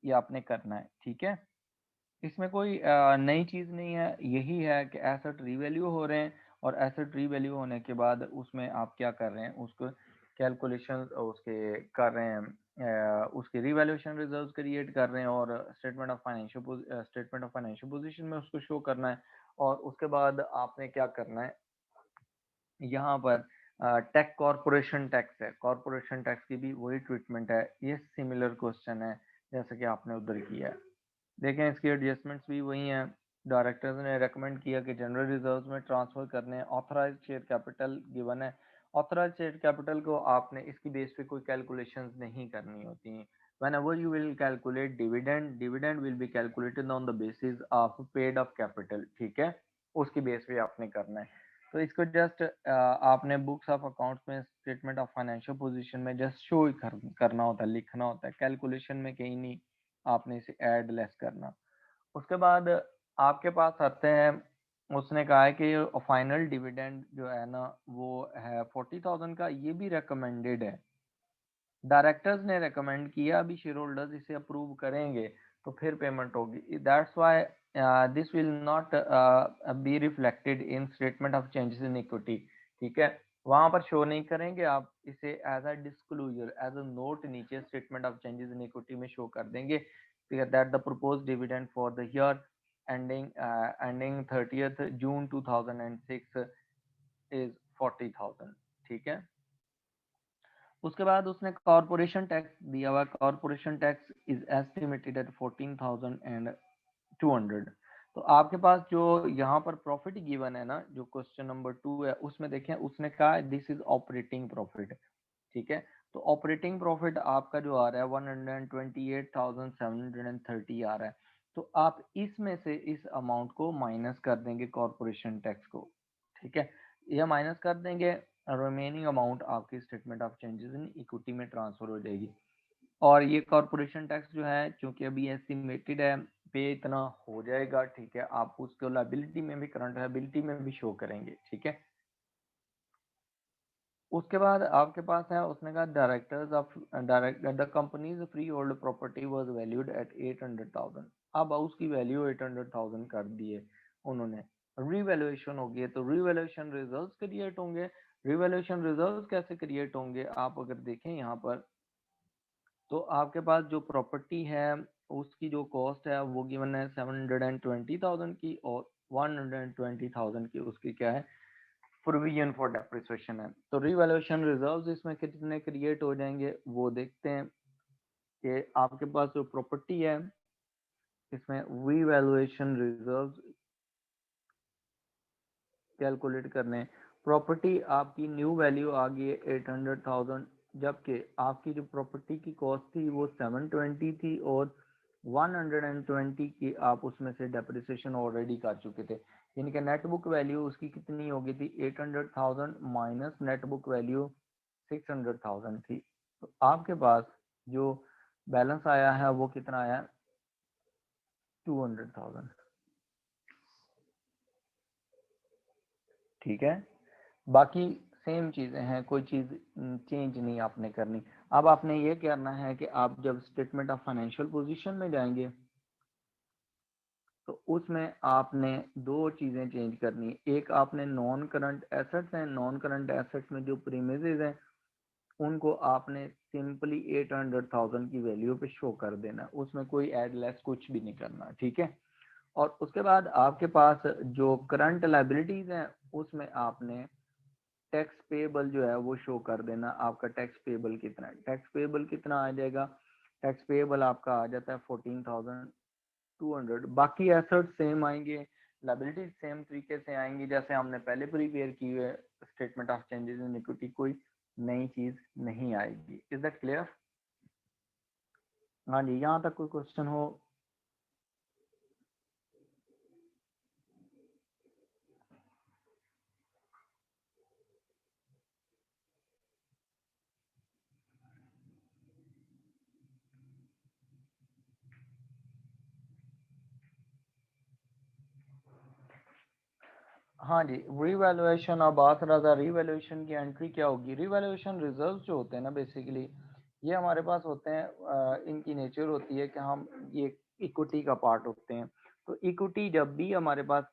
ये आपने करना है, ठीक है। इसमें कोई नई चीज़ नहीं है, यही है कि एसेट रीवैल्यू हो रहे हैं और एसेट रीवैल्यू होने के बाद उसमें आप क्या कर रहे हैं, उसको कैलकुलेशन उसके कर रहे हैं, उसके रीवैल्यूएशन रिजर्व्स क्रिएट कर रहे हैं और स्टेटमेंट ऑफ फाइनेंशियल पोजीशन में उसको शो करना है। और उसके बाद आपने क्या करना है, यहाँ पर टेक कॉरपोरेशन टैक्स है, कॉरपोरेशन टैक्स की भी वही ट्रीटमेंट है, ये सिमिलर क्वेश्चन है जैसे कि आपने उधर किया है। देखें इसकी एडजस्टमेंट्स भी वही हैं। डायरेक्टर्स ने रेकमेंड किया कि जनरल रिजर्व्स में ट्रांसफर करने हैं, ऑथराइज्ड शेयर कैपिटल गिवन है, ऑथराइज्ड शेयर कैपिटल को आपने इसकी बेस पे कोई कैलकुलेशंस नहीं करनी होती। whenever you will calculate dividend will be calculated on the basis of paid up capital, ठीक है, उसकी बेस पे आपने करना है। तो इसको जस्ट आपने बुक्स ऑफ अकाउंट्स में स्टेटमेंट ऑफ फाइनेंशियल पोजीशन में जस्ट शो ही करना होता है, लिखना होता है, कैलकुलेशन में कहीं नहीं आपने इसे ऐड लेस करना। उसके बाद आपके पास आते हैं, उसने कहा है कि फाइनल डिविडेंड जो है ना वो है 40,000 का, ये भी रिकमेंडेड है, डायरेक्टर्स ने रेकमेंड किया, अभी शेयर होल्डर्स इसे अप्रूव करेंगे तो फिर पेमेंट होगी, that's why this will not be reflected in statement of changes in equity, ठीक है, वहां पर शो नहीं करेंगे, आप इसे as a disclosure as a note नीचे statement of changes in equity में शो कर देंगे that the propose dividend for the year ending 30th June 2006 is 40,000, ठीक है। उसके बाद उसने कॉरपोरेशन टैक्स दिया हुआ, corporation tax is estimated at 14,200। तो आपके पास जो यहाँ पर प्रॉफिट गिवन है ना, जो क्वेश्चन नंबर 2 है उसमें देखें, उसने कहा दिस इज ऑपरेटिंग प्रॉफिट, ठीक है। तो ऑपरेटिंग प्रॉफिट आपका जो आ रहा है 128,730 आ रहा है, तो आप इसमें से इस अमाउंट को माइनस कर देंगे कॉरपोरेशन टैक्स को, ठीक है, यह माइनस कर देंगे, रिमेनिंग अमाउंट आपकी statement of changes in equity में ट्रांसफर हो जाएगी। और ये कॉरपोरेशन टैक्स जो है चूंकि अभी एस्टिमेटेड है, पे इतना हो जाएगा, ठीक है, आप उसको लायबिलिटी में भी, करंट लायबिलिटी में भी शो करेंगे, ठीक है। उसके बाद आपके पास है, उसने कहा directors of direct the companies free hold property was valued at 800,000, अब उसकी वैल्यू 800,000 कर दी है उन्होंने, रीवैल्यूएशन होगी है, तो रीवैल्यूएशन रिजर्व्स क्रिएट होंगे। रीवैल्यूएशन रिजर्व्स कैसे क्रिएट होंगे, आप अगर देखें यहाँ पर, तो आपके पास जो प्रॉपर्टी है उसकी जो कॉस्ट है वो गिवन है 720,000 की, और 120,000 की उसकी क्या है, प्रोविजन फॉर डेप्रिसिएशन है। तो रिवैल्यूएशन रिजर्व्स इसमें कितने क्रिएट हो जाएंगे वो देखते हैं कि आपके पास जो प्रॉपर्टी है इसमें रिवैल्यूएशन रिजर्व्स कैलकुलेट करने, प्रॉपर्टी आपकी न्यू वैल्यू आ गई है 800,000, जबकि आपकी जो प्रॉपर्टी की कॉस्ट थी वो 720 थी और 120 की आप उसमें से डेप्रिसिएशन ऑलरेडी कर चुके थे, यानी कि नेट बुक वैल्यू उसकी कितनी हो गई थी 800,000 माइनस नेट बुक वैल्यू 600,000 थी। तो आपके पास जो बैलेंस आया है वो कितना आया, 200,000, ठीक है। बाकी सेम चीजें हैं, कोई चीज चेंज नहीं आपने करनी। अब आपने ये करना है कि आप जब स्टेटमेंट ऑफ फाइनेंशियल पोजीशन में जाएंगे तो उसमें आपने दो चीजें चेंज करनी है, एक आपने नॉन करंट एसेट्स हैं, नॉन करंट एसेट्स में जो प्रीमिसेस हैं उनको आपने सिंपली 800,000 की वैल्यू पे शो कर देना, उसमें कोई एड लेस कुछ भी नहीं करना, ठीक है। और उसके बाद आपके पास जो करंट लाइबिलिटीज हैं उसमें आपने टैक्स पेबल जो है वो शो कर देना, आपका टैक्स पेबल कितना है, टैक्स पेबल कितना आ जाएगा, टैक्स पेबल आपका आ जाता है 14,200। बाकी एसेट सेम आएंगे, लाइबिलिटीज सेम तरीके से आएंगी जैसे हमने पहले प्रिपेयर की हुई है, statement of changes in equity कोई नई चीज नहीं आएगी। Is that clear? हाँ जी, यहाँ तक कोई क्वेश्चन हो? हाँ जी, रीवैल्यूएशन अब बात रहा था, रीवैल्यूएशन की एंट्री क्या होगी? रीवैल्यूएशन रिजर्व जो होते हैं ना बेसिकली, ये हमारे पास होते हैं, इनकी नेचर होती है कि हम ये इक्विटी का पार्ट होते हैं। तो इक्विटी जब भी हमारे पास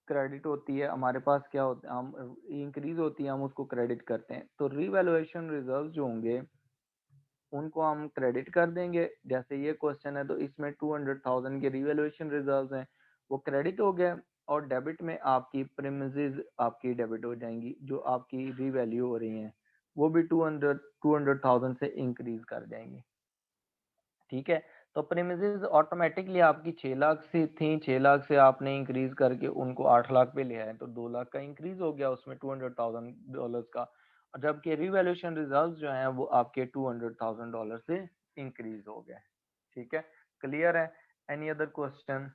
क्रेडिट होती है, हमारे पास क्या होता है, हम इंक्रीज होती है, हम उसको क्रेडिट करते हैं। तो रीवैल्यूएशन रिजर्व जो होंगे उनको हम क्रेडिट कर देंगे। जैसे ये क्वेश्चन है तो इसमें 200,000 के रिवैल्यूएशन रिजर्व्स हैं, वो क्रेडिट हो गए, और डेबिट में आपकी प्रीमिसेस आपकी डेबिट हो जाएंगी, जो आपकी रीवैल्यू हो रही हैं वो भी 200,000 से इंक्रीज कर जाएंगी। ठीक है, तो प्रीमिसेस ऑटोमेटिकली आपकी 6 लाख से थी, 6 लाख से आपने इंक्रीज करके उनको 8 लाख पे ले आए, तो 2 लाख का इंक्रीज हो गया उसमें $200,000 का। और जबकि रिवैल्यूएशन रिजर्व जो हैं वो आपके $200,000 से इंक्रीज हो गए। ठीक है, क्लियर है? Any other question?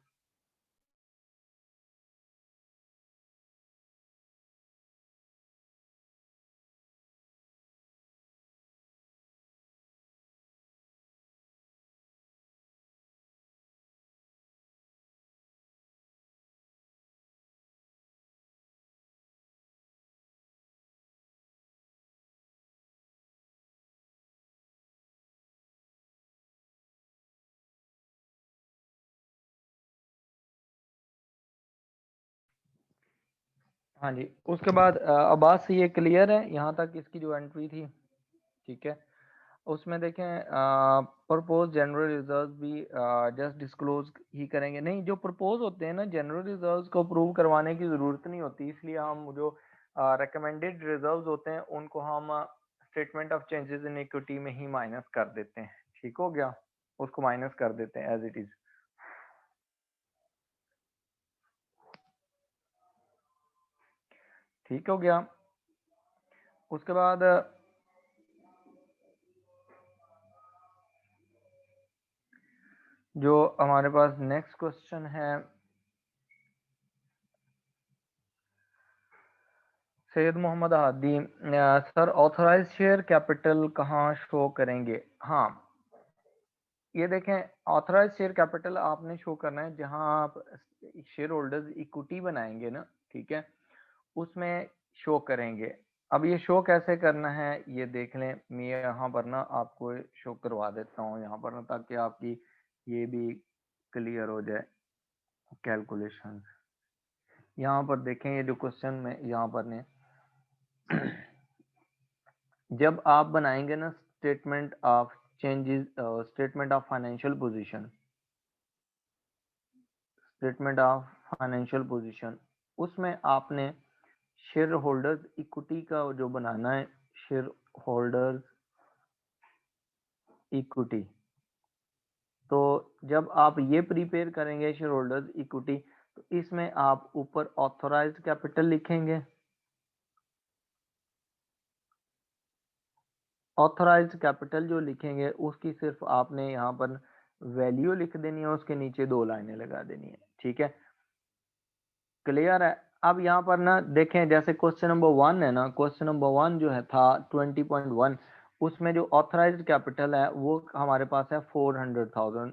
हाँ जी, उसके बाद अब्बास से ये क्लियर है यहाँ तक इसकी जो एंट्री थी? ठीक है, उसमें देखें प्रपोज जनरल रिजर्व भी जस्ट डिस्क्लोज ही करेंगे। नहीं, जो प्रपोज होते हैं ना जनरल रिजर्व्स को प्रूव करवाने की ज़रूरत नहीं होती, इसलिए हम जो रिकमेंडेड रिजर्व्स होते हैं उनको हम statement of changes in equity में ही माइनस कर देते हैं। ठीक हो गया, उसको माइनस कर देते हैं एज इट इज। ठीक हो गया, उसके बाद जो हमारे पास नेक्स्ट क्वेश्चन है, Syed Mohammad Hadi, sir authorise share capital कहाँ शो करेंगे? हाँ, ये देखें, ऑथराइज शेयर कैपिटल आपने शो करना है जहां आप शेयर होल्डर्स इक्विटी बनाएंगे ना, ठीक है, उसमें शो करेंगे। अब ये शो कैसे करना है ये देख लें, मैं यहाँ पर ना आपको शो करवा देता हूँ यहाँ पर ना, ताकि आपकी ये भी क्लियर हो जाए कैलकुलेशन। यहाँ पर देखें, ये जो क्वेश्चन में यहाँ पर ने जब आप बनाएंगे ना statement of changes, statement of financial position, statement of financial position, उसमें आपने शेयर होल्डर्स इक्विटी का जो बनाना है, शेयर होल्डर्स इक्विटी। तो जब आप ये प्रिपेयर करेंगे शेयर होल्डर्स इक्विटी, तो इसमें आप ऊपर ऑथोराइज्ड कैपिटल लिखेंगे। ऑथोराइज्ड कैपिटल जो लिखेंगे उसकी सिर्फ आपने यहाँ पर वैल्यू लिख देनी है, उसके नीचे 2 लाइनें लगा देनी है। ठीक है, क्लियर है? अब यहाँ पर ना देखें, जैसे क्वेश्चन नंबर 1 है ना, क्वेश्चन नंबर 1 जो है था 20.1, उसमें जो ऑथराइज्ड कैपिटल है वो हमारे पास है 400,000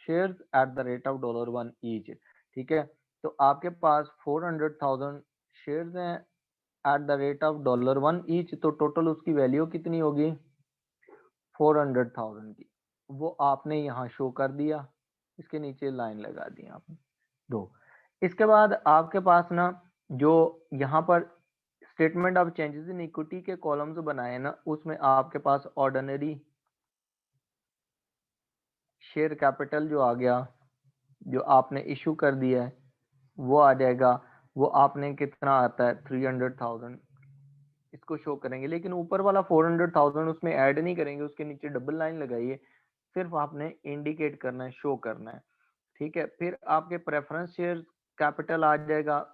shares at the rate of $1 each. ठीक है, तो आपके पास 400,000 शेयर्स हैं at the rate of $1 each, तो टोटल उसकी वैल्यू कितनी होगी? 400,000 की। वो आपने यहाँ शो कर दिया, इसके नीचे लाइन लगा दी आपने 2। इसके बाद आपके पास ना जो यहाँ पर statement of changes in equity के कॉलम्स बनाए ना, उसमें आपके पास ऑर्डिनरी शेयर कैपिटल जो आ गया, जो आपने इशू कर दिया है वो आ जाएगा। वो आपने कितना आता है 300,000, इसको शो करेंगे, लेकिन ऊपर वाला 400,000 उसमें ऐड नहीं करेंगे, उसके नीचे डबल लाइन लगाइए, सिर्फ आपने इंडिकेट करना है, शो करना है। ठीक है, फिर आपके प्रेफरेंस शेयर कैपिटल आ जाएगा।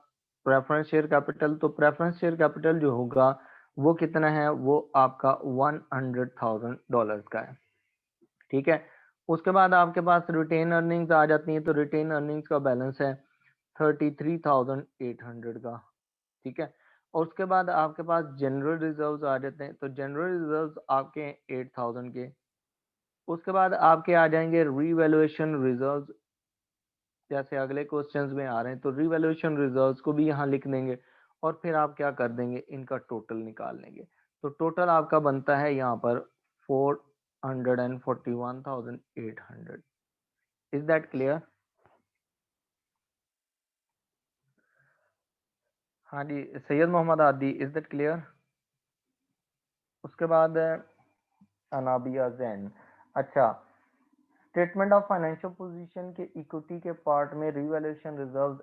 प्रेफरेंस शेयर कैपिटल, तो प्रेफरेंस शेयर कैपिटल जो होगा वो कितना है? वो आपका $100,000 का है। ठीक है, उसके बाद आपके पास रिटेन अर्निंग्स आ जाती हैं, तो रिटेन अर्निंग्स का बैलेंस है 33,800 का। ठीक है, और उसके बाद आपके पास जनरल रिजर्व्स आ जाते हैं, तो जनरल रिजर्व्स आपके 8,000 के। उसके बाद आपके आ जाएंगे रीवैल्यूएशन रिजर्व्स जैसे अगले क्वेश्चंस में आ रहे हैं, तो रिवैल्यूएशन रिजर्व्स को भी यहाँ लिख देंगे और फिर आप क्या कर देंगे, इनका टोटल निकाल लेंगे। तो टोटल आपका बनता है यहाँ पर 441,800। Is that clear? हाँ जी, सैयद मोहम्मद आदि, इज दैट क्लियर? उसके बाद अनाबिया जैन। अच्छा, स्टेटमेंट ऑफ फाइनेंशियल पोजीशन के इक्विटी के पार्ट में रिवैल्यूएशन रिजर्व्स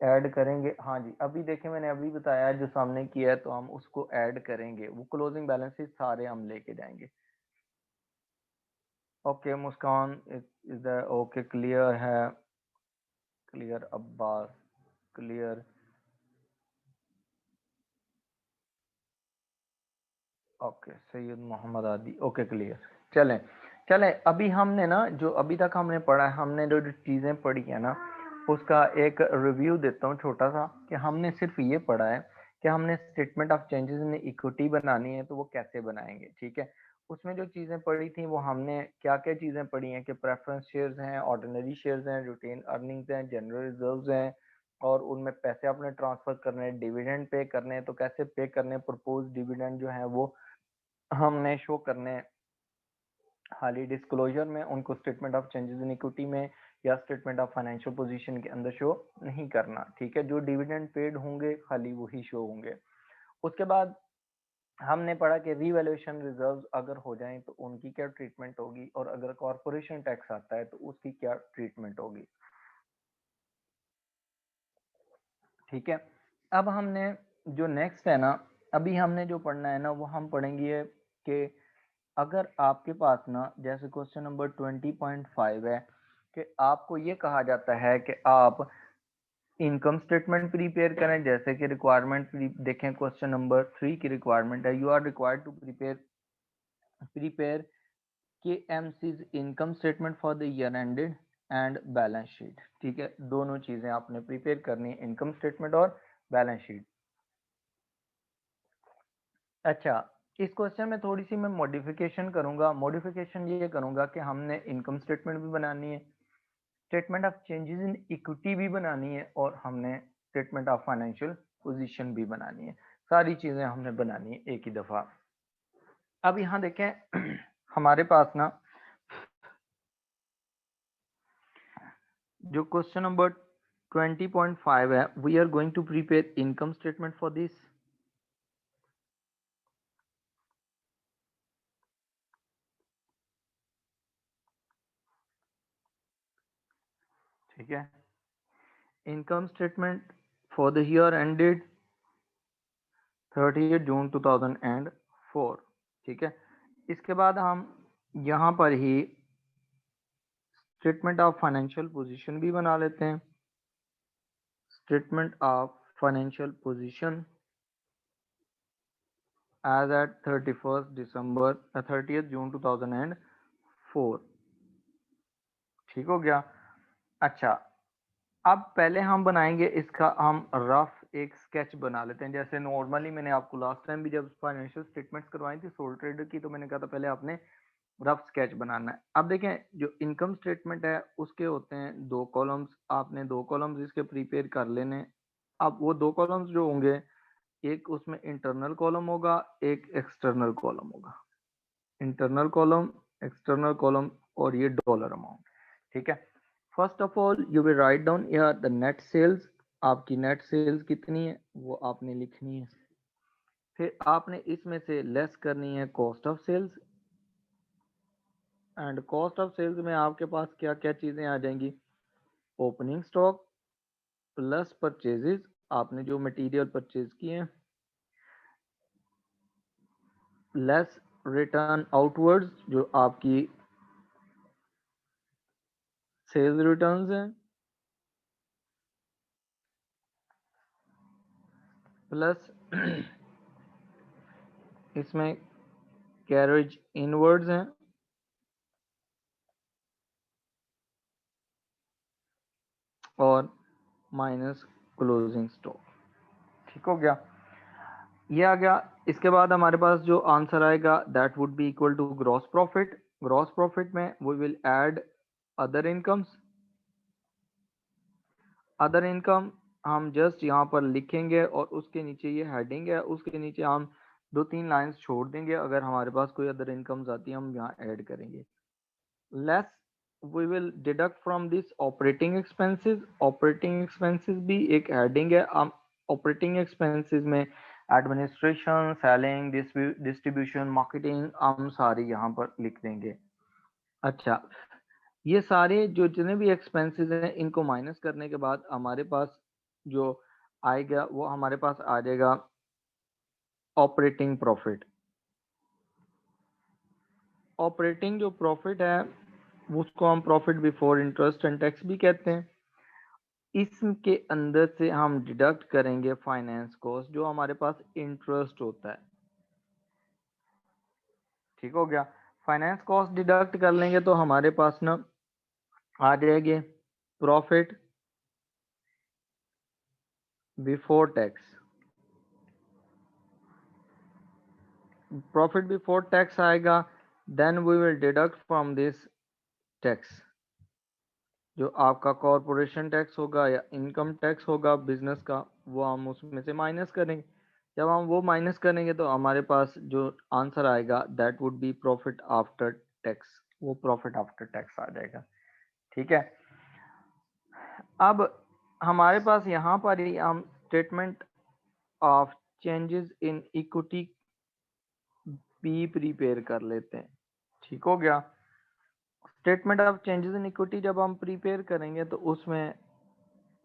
ऐड करेंगे। हाँ जी, अभी देखें मैंने अभी बताया जो सामने किया है, तो हम उसको ऐड करेंगे, वो क्लोजिंग बैलेंसेस सारे हम लेके जाएंगे। Okay Muskan, is the okay, clear है, clear Abbas, clear, okay Syed Mohammad आदि, ओके क्लियर। चलें चलें, अभी हमने ना जो अभी तक हमने पढ़ा है, हमने जो चीज़ें पढ़ी है ना, उसका एक रिव्यू देता हूँ छोटा सा, कि हमने सिर्फ ये पढ़ा है कि हमने statement of changes in equity बनानी है, तो वो कैसे बनाएंगे, ठीक है। उसमें जो चीज़ें पढ़ी थी वो हमने क्या क्या चीज़ें पढ़ी हैं, कि प्रेफरेंस शेयर्स हैं, ऑर्डिनरी शेयर्स हैं, रिटेन अर्निंग्स हैं, जनरल रिजर्व्स हैं, और उनमें पैसे अपने ट्रांसफर करने हैं, डिविडेंड पे करने हैं, तो कैसे पे करने हैं, प्रपोज डिविडेंड जो है वो हमने शो करने हाली डिस्क्लोजर में, उनको statement of changes in equity में या स्टेटमेंट ऑफ फाइनेंशियल पोजीशन के अंदर शो नहीं करना, ठीक है। जो डिविडेंड पेड होंगे खाली वही शो होंगे। उसके बाद हमने पढ़ा कि रीवैल्यूएशन रिजर्व्स अगर हो जाएं तो उनकी क्या ट्रीटमेंट होगी, और अगर कॉरपोरेशन टैक्स आता है तो उसकी क्या ट्रीटमेंट होगी, ठीक है। अब हमने जो नेक्स्ट है ना, अभी हमने जो पढ़ना है ना, वो हम पढ़ेंगे कि अगर आपके पास ना, जैसे क्वेश्चन नंबर 20.5 है, कि आपको ये कहा जाता है कि आप इनकम स्टेटमेंट प्रिपेयर करें, जैसे कि रिक्वायरमेंट देखें, क्वेश्चन नंबर 3 की रिक्वायरमेंट है, you are required to prepare K MC's income statement for the year ended and balance sheet, ठीक है। दोनों चीजें आपने प्रिपेयर करनी है, इनकम स्टेटमेंट और बैलेंस शीट। अच्छा, इस क्वेश्चन में थोड़ी सी मैं मॉडिफिकेशन करूंगा। मॉडिफिकेशन ये करूंगा कि हमने इनकम स्टेटमेंट भी बनानी है, statement of changes in equity भी बनानी है, और हमने स्टेटमेंट ऑफ फाइनेंशियल पोजीशन भी बनानी है। सारी चीजें हमने बनानी है एक ही दफा। अब यहाँ देखें हमारे पास ना जो क्वेश्चन नंबर 20.5 है, we are going to prepare income statement for this, ठीक है। Income statement for the year ended 30 June 2004, ठीक है। इसके बाद हम यहाँ पर ही स्टेटमेंट ऑफ फाइनेंशियल पोजीशन भी बना लेते हैं। Statement of financial position as at 30 June 2004, ठीक हो गया। अच्छा, अब पहले हम बनाएंगे इसका, हम रफ एक स्केच बना लेते हैं। जैसे नॉर्मली मैंने आपको लास्ट टाइम भी जब फाइनेंशियल स्टेटमेंट्स करवाई थी सोल ट्रेडर की, तो मैंने कहा था पहले आपने रफ स्केच बनाना है। अब देखें, जो इनकम स्टेटमेंट है उसके होते हैं 2 कॉलम्स, आपने 2 कॉलम्स इसके प्रिपेयर कर लेने। अब वो 2 कॉलम्स जो होंगे, एक उसमें इंटरनल कॉलम होगा, एक एक्सटर्नल कॉलम होगा। इंटरनल कॉलम, एक्सटर्नल कॉलम, और ये डॉलर अमाउंट, ठीक है। First of all you will write down here the net sales, आपकी नेट सेल्स कितनी है वो आपने लिखनी है। फिर आपने इसमें से लेस करनी है cost of sales, and cost of sales में आपके पास क्या क्या चीजें आ जाएंगी, ओपनिंग स्टॉक प्लस परचेजेस, आपने जो मटेरियल परचेज किए हैं, लेस रिटर्न आउटवर्ड्स, जो आपकी सेल्स रिटर्न्स हैं, प्लस इसमें कैरेज इनवर्ड्स हैं, और माइनस क्लोजिंग स्टॉक, ठीक हो गया। ये आ गया। इसके बाद हमारे पास जो आंसर आएगा that would be equal to gross profit. Gross profit में we will add other incomes, other income हम जस्ट यहाँ पर लिखेंगे और उसके नीचे ये हेडिंग है, उसके नीचे हम 2-3 लाइंस छोड़ देंगे। अगर हमारे पास कोई अदर इनकम्स आती है हम यहाँ ऐड करेंगे। Less we will deduct from this operating expenses. Operating expenses भी एक हेडिंग है। हम ऑपरेटिंग एक्सपेंसेस में एडमिनिस्ट्रेशन, सेलिंग, डिस्ट्रीब्यूशन, मार्केटिंग हम सारी यहाँ पर लिख देंगे। अच्छा, ये सारे जो जितने भी एक्सपेंसेस हैं इनको माइनस करने के बाद हमारे पास जो आएगा वो हमारे पास आ जाएगा ऑपरेटिंग प्रॉफिट। ऑपरेटिंग जो प्रॉफिट है उसको हम profit before interest and tax भी कहते हैं। इसके अंदर से हम डिडक्ट करेंगे फाइनेंस कॉस्ट, जो हमारे पास इंटरेस्ट होता है। ठीक हो गया। फाइनेंस कॉस्ट डिडक्ट कर लेंगे तो हमारे पास ना आ जाएंगे profit before tax. Profit before tax आएगा, then we will deduct from this tax. जो आपका कॉरपोरेशन टैक्स होगा या इनकम टैक्स होगा बिजनेस का, वो हम उसमें से माइनस करेंगे। जब हम वो माइनस करेंगे तो हमारे पास जो आंसर आएगा that would B profit after tax. वो प्रॉफिट आफ्टर टैक्स आ जाएगा। ठीक है। अब हमारे पास यहाँ पर ही हम statement of changes in equity भी प्रिपेयर कर लेते हैं। ठीक हो गया। Statement of changes in equity जब हम प्रिपेयर करेंगे तो उसमें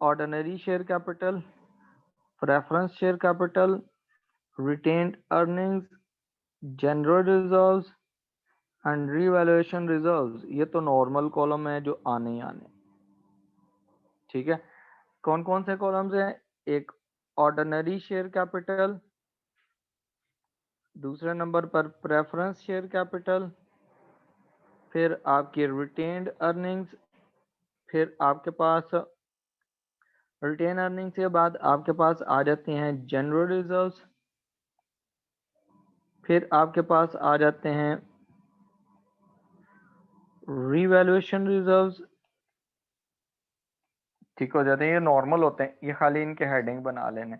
ordinary share capital, preference share capital, retained earnings, general reserves and revaluation reserves, ये तो नॉर्मल कॉलम है जो आने ही आने। ठीक है। कौन कौन से कॉलम्स हैं? एक ऑर्डिनरी शेयर कैपिटल, दूसरे नंबर पर प्रेफरेंस शेयर कैपिटल, फिर आपकी रिटेन्ड अर्निंग्स, फिर आपके पास रिटेन अर्निंग्स के बाद आपके पास आ जाते हैं जनरल रिजर्व्स, फिर आपके पास आ जाते हैं रीवैल्यूएशन रिजर्व्स। ठीक हो जाते हैं, ये नॉर्मल होते हैं, ये खाली इनके हेडिंग बना लेने,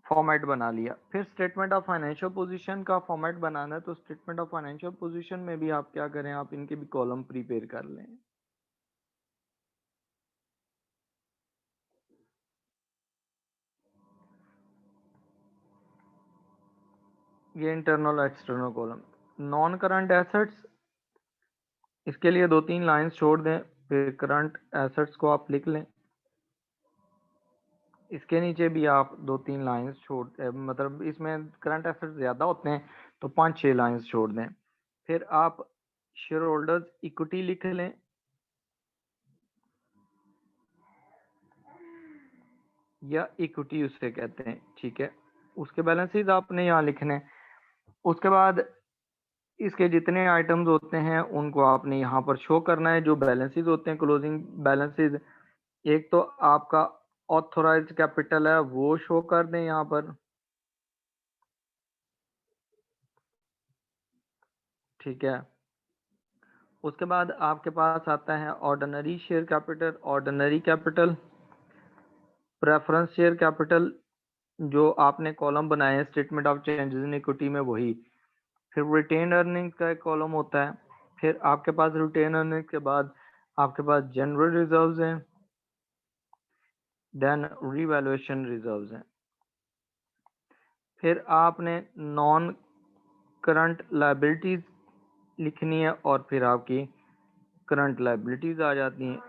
फॉर्मेट बना लिया। फिर स्टेटमेंट ऑफ फाइनेंशियल पोजीशन का फॉर्मेट बनाना है, तो स्टेटमेंट ऑफ फाइनेंशियल पोजीशन में भी आप क्या करें, आप इनके भी कॉलम प्रिपेयर कर लें। ये इंटरनल और external column. Non current assets, इसके लिए 2-3 लाइंस छोड़ दें, फिर करंट एसेट्स को आप लिख लें। इसके नीचे भी आप 2-3 लाइंस छोड़ मतलब इसमें करंट एसेट्स ज़्यादा होते हैं तो 5-6 लाइंस छोड़ दें। फिर आप शेयर होल्डर्स इक्विटी लिख लें, या इक्विटी उसे कहते हैं। ठीक है। उसके बैलेंसेस आपने यहाँ लिखने। उसके बाद इसके जितने आइटम्स होते हैं उनको आपने यहाँ पर शो करना है, जो बैलेंसेस होते हैं क्लोजिंग बैलेंसेस। एक तो आपका ऑथोराइज्ड कैपिटल है वो शो कर दें यहाँ पर। ठीक है। उसके बाद आपके पास आता है ordinary share capital, ordinary capital, preference share capital, जो आपने कॉलम बनाए हैं statement of changes in equity में वही। फिर रिटेन अर्निंग्स का एक कॉलम होता है। फिर आपके पास रिटेन अर्निंग्स के बाद आपके पास जनरल रिजर्व्स हैं, देन रीवैल्यूएशन रिजर्व्स हैं। फिर आपने नॉन करंट लायबिलिटीज लिखनी है और फिर आपकी करंट लायबिलिटीज आ जाती हैं।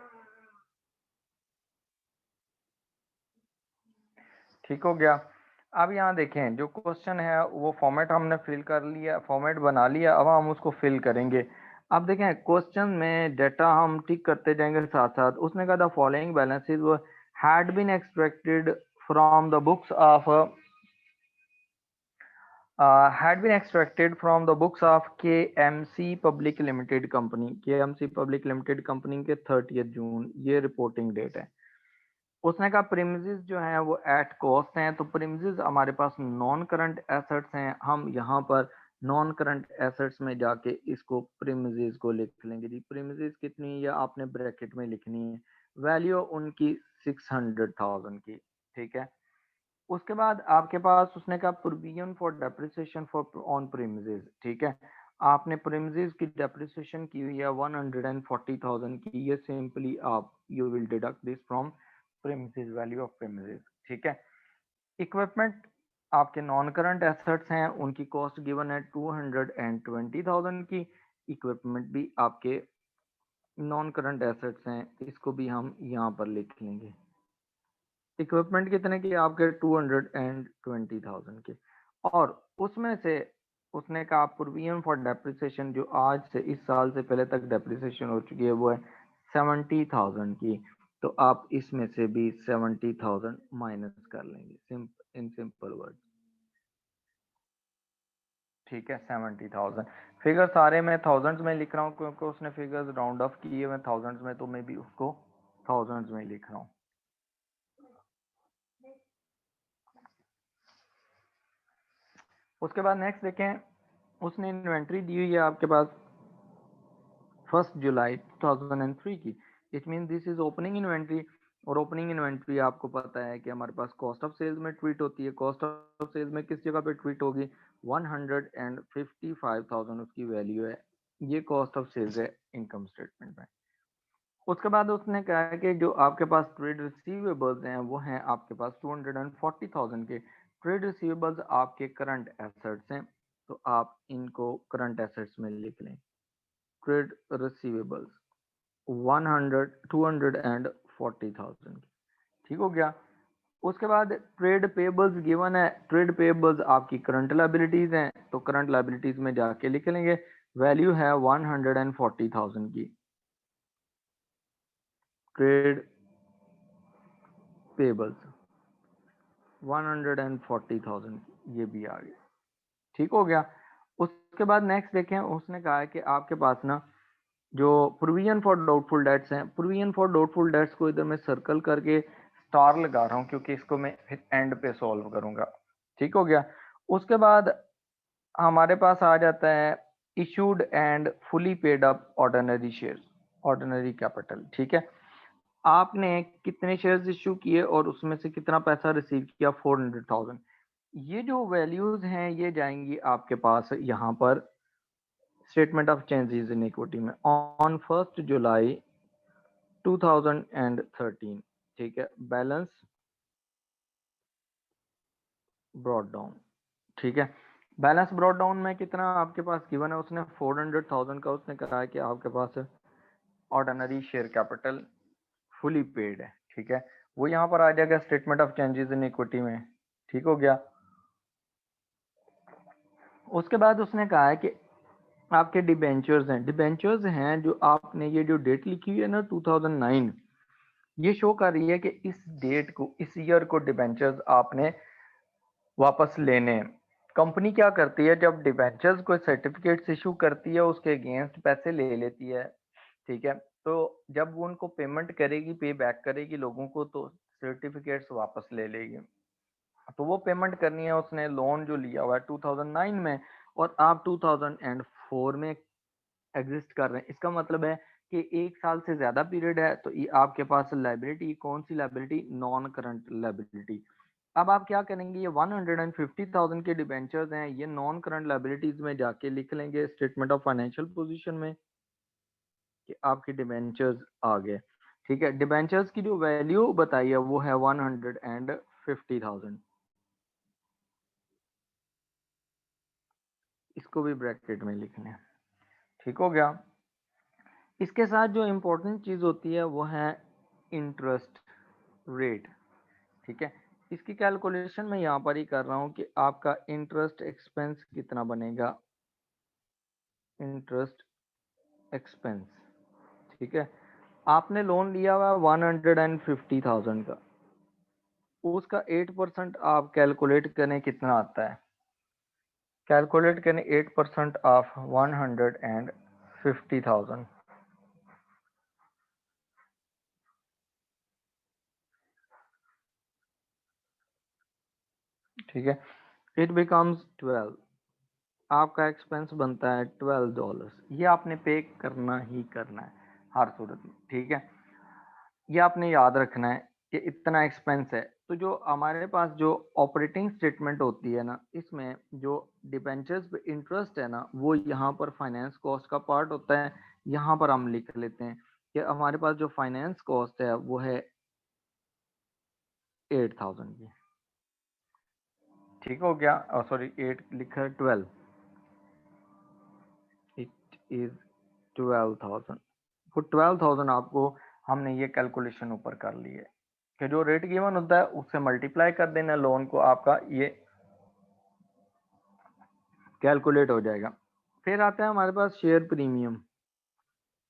ठीक हो गया। अब यहाँ देखें, जो क्वेश्चन है वो फॉर्मेट हमने फिल कर लिया, फॉर्मेट बना लिया, अब हम उसको फिल करेंगे। अब देखें क्वेश्चन में डेटा हम टिक करते जाएंगे साथ साथ। उसने कहा the following balances had been extracted from the books of had been extracted from the books of KMC Public Limited Company। KMC Public Limited Company के 30 जून ये रिपोर्टिंग डेट है। उसने कहा प्रीमिसेस जो हैं वो एट कॉस्ट हैं, तो प्रीमिसेस हमारे पास नॉन करंट एसेट्स हैं। हम यहाँ पर नॉन करंट एसेट्स में जाके इसको प्रीमिसेस को लिख लेंगे जी। प्रीमिसेस कितनी है आपने ब्रैकेट में लिखनी है, वैल्यू उनकी 600,000 की, ठीक है। उसके बाद आपके पास उसने कहा provision for depreciation for on premises, ठीक है। आपने प्रीमिसेस की डेप्रिसिएशन की हुई है 140,000 की, ये सिंपली आप you will deduct this from premises value of premises, ठीक है। इक्विपमेंट आपके नॉन करंट एसेट्स हैं, उनकी कॉस्ट गिवन है 220,000 की। इक्विपमेंट भी आपके नॉन करंट एसेट्स हैं, इसको भी हम यहाँ पर लिख लेंगे। इक्विपमेंट कितने की आपके 220,000 के, और उसमें से उसने कहा प्रोविजन फॉर डेप्रिसिएशन जो आज से इस साल से पहले तक डेप्रिसिएशन हो चुकी है वो है 70,000 की। तो आप इसमें से भी 70,000 माइनस कर लेंगे इन सिंपल वर्ड, ठीक है। 70,000 फिगर सारे मैं थाउजेंड्स में लिख रहा हूँ क्योंकि उसने फिगर्स राउंड ऑफ किए मैं थाउजेंड्स में, तो मैं भी उसको थाउजेंड्स में लिख रहा हूँ। उसके बाद नेक्स्ट देखें, उसने इन्वेंट्री दी हुई है आपके पास 1 जुलाई 2003 की। It mean this is opening inventory, और ओपनिंग इन्वेंट्री आपको पता है कि हमारे पास कॉस्ट ऑफ सेल्स में ट्वीट होती है। कॉस्ट ऑफ सेल्स में किस जगह पे ट्वीट होगी, 155,000 उसकी वैल्यू है, ये कॉस्ट ऑफ सेल्स है इनकम स्टेटमेंट में। उसके बाद उसने कहा है कि जो आपके पास ट्रेड रिसीवेबल्स हैं वो हैं आपके पास 240,000 के। ट्रेड रिसीवेबल्स आपके करंट एसेट्स हैं, तो आप इनको करंट एसेट्स में लिख लें। ट्रेड रिसीवेबल्स 240,000, ठीक हो गया। उसके बाद ट्रेड पेबल्स गिवन है, ट्रेड पेबल्स आपकी करंट लायबिलिटीज हैं, तो करंट लायबिलिटीज में जाके लिख लेंगे। वैल्यू है 140,000 की ट्रेड पेबल्स, 140,000, ये भी आ गया, ठीक हो गया। उसके बाद नेक्स्ट देखें, उसने कहा है कि आपके पास ना जो प्रोविजन फॉर डाउटफुल डेट्स हैं, प्रोविजन फॉर डाउटफुल डेट्स को इधर मैं सर्कल करके स्टार लगा रहा हूँ क्योंकि इसको मैं फिर एंड पे सॉल्व करूंगा, ठीक हो गया। उसके बाद हमारे पास आ जाता है issued and fully paid up ordinary shares, ordinary capital, ठीक है। आपने कितने शेयर्स इशू किए और उसमें से कितना पैसा रिसीव किया, 400,000। ये जो वैल्यूज हैं ये जाएंगी आपके पास यहाँ पर statement of changes in equity में ऑन 1 जुलाई 2013, ठीक है। बैलेंस ब्रॉड डाउन, ठीक है। बैलेंस ब्रॉड डाउन में कितना आपके पास गिवन है, उसने 400,000 का उसने कहा है कि आपके पास ordinary share capital fully paid है, ठीक है। वो यहाँ पर आ जाएगा statement of changes in equity में, ठीक हो गया। उसके बाद उसने कहा है कि आपके डिबेंचर्स हैं, डिबेंचर्स हैं जो आपने ये जो डेट लिखी हुई है ना 2009, ये शो कर रही है कि इस डेट को, इस ईयर को डिबेंचर्स आपने वापस लेने हैं। कंपनी क्या करती है, जब डिबेंचर्स को सर्टिफिकेट्स इशू करती है उसके अगेंस्ट पैसे ले लेती है, ठीक है। तो जब वो उनको पेमेंट करेगी, पे बैक करेगी लोगों को, तो सर्टिफिकेट्स वापस ले लेगी। तो वो पेमेंट करनी है, उसने लोन जो लिया हुआ है 2009 में और आप 2004 में एग्जिस्ट कर रहे हैं, इसका मतलब है कि 1 साल से ज्यादा पीरियड है, तो ये आपके पास लाइबिलिटी, कौन सी लाइबिलिटी, नॉन करंट लाइबिलिटी। अब आप क्या करेंगे, ये 150,000 के डिबेंचर्स हैं, ये नॉन करंट लाइबिलिटीज में जाके लिख लेंगे स्टेटमेंट ऑफ फाइनेंशियल पोजीशन में कि आपके डिबेंचर्स आ गए, ठीक है। डिबेंचर्स की जो वैल्यू बताई है वो है 150,000, इसको भी ब्रैकेट में लिखना है, ठीक हो गया। इसके साथ जो इम्पोर्टेंट चीज होती है वो है इंटरेस्ट रेट, ठीक है। इसकी कैलकुलेशन मैं यहाँ पर ही कर रहा हूँ कि आपका इंटरेस्ट एक्सपेंस कितना बनेगा, इंटरेस्ट एक्सपेंस, ठीक है। आपने लोन लिया हुआ 150,000 का, उसका 8% आप कैलकुलेट करें कितना आता है, कैलकुलेट करें 8% ऑफ 150,000, ठीक है। इट बिकम्स 12, आपका एक्सपेंस बनता है $12, ये आपने पे करना ही करना है हर सूरत में, ठीक है। ये आपने याद रखना है कि इतना एक्सपेंस है। तो जो हमारे पास जो ऑपरेटिंग स्टेटमेंट होती है ना, इसमें जो डिबेंचर्स पे इंटरेस्ट है ना, वो यहाँ पर फाइनेंस कॉस्ट का पार्ट होता है। यहाँ पर हम लिख लेते हैं कि हमारे पास जो फाइनेंस कॉस्ट है वो है 8000 की। ठीक हो गया? सॉरी 8 लिखा है, 12, इट इज 12,000। वो 12,000 आपको हमने ये कैलकुलेशन ऊपर कर ली है कि जो रेट गिवन होता है उससे मल्टीप्लाई कर देना लोन को, आपका ये कैलकुलेट हो जाएगा। फिर आता है हमारे पास शेयर प्रीमियम।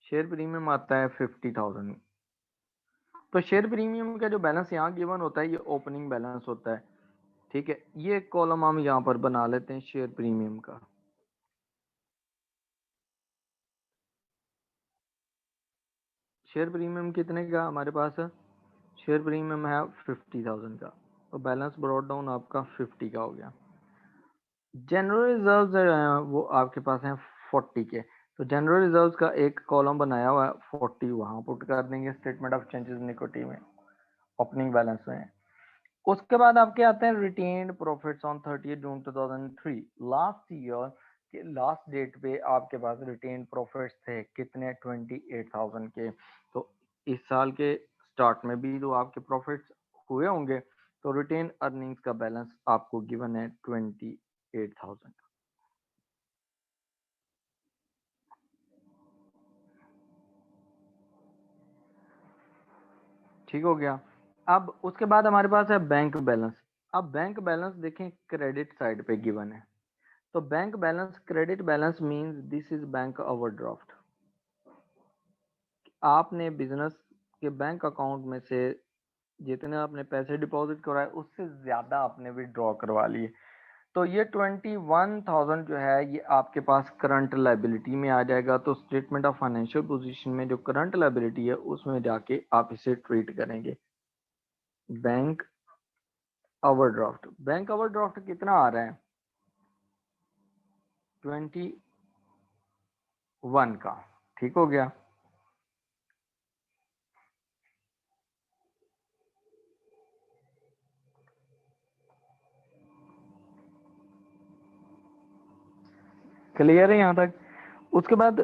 शेयर प्रीमियम आता है 50,000। तो शेयर प्रीमियम का जो बैलेंस यहाँ गिवन होता है ये ओपनिंग बैलेंस होता है। ठीक है, ये कॉलम हम यहाँ पर बना लेते हैं शेयर प्रीमियम का। शेयर प्रीमियम कितने का हमारे पास है? शेयर प्रीमियम है 50,000 का, तो बैलेंस ब्रॉट डाउन आपका 50 का हो गया। जनरल रिजर्व जो है वो आपके पास है 40 के। तो जनरल रिजर्व का एक कॉलम बनाया हुआ है 40, वहां पुट कर देंगे statement of changes in equity में, ओपनिंग बैलेंस में। उसके बाद आपके आते हैं retained profits on 30 June 2003। Last year के लास्ट डेट पे आपके पास रिटेन्ड प्रॉफिट्स थे कितने? 28,000 के। तो इस साल के स्टार्ट में भी जो आपके प्रॉफिट्स हुए होंगे, तो रिटेन अर्निंग्स का बैलेंस आपको गिवन है 28,000। ठीक हो गया? अब उसके बाद हमारे पास है बैंक बैलेंस। अब बैंक बैलेंस देखें, क्रेडिट साइड पे गिवन है। तो bank balance, credit balance means this is bank overdraft. आपने बिजनेस के बैंक अकाउंट में से जितने आपने पैसे डिपॉजिट कराए उससे ज्यादा आपने विड्रॉ करवा लिए। तो ये 21,000 जो है ये आपके पास करंट लाइबिलिटी में आ जाएगा। तो स्टेटमेंट ऑफ फाइनेंशियल पोजीशन में जो करंट लाइबिलिटी है उसमें जाके आप इसे ट्रीट करेंगे। बैंक ओवरड्राफ्ट, बैंक ओवरड्राफ्ट कितना आ रहा है? 21 का। ठीक हो गया? क्लियर है यहाँ तक? उसके बाद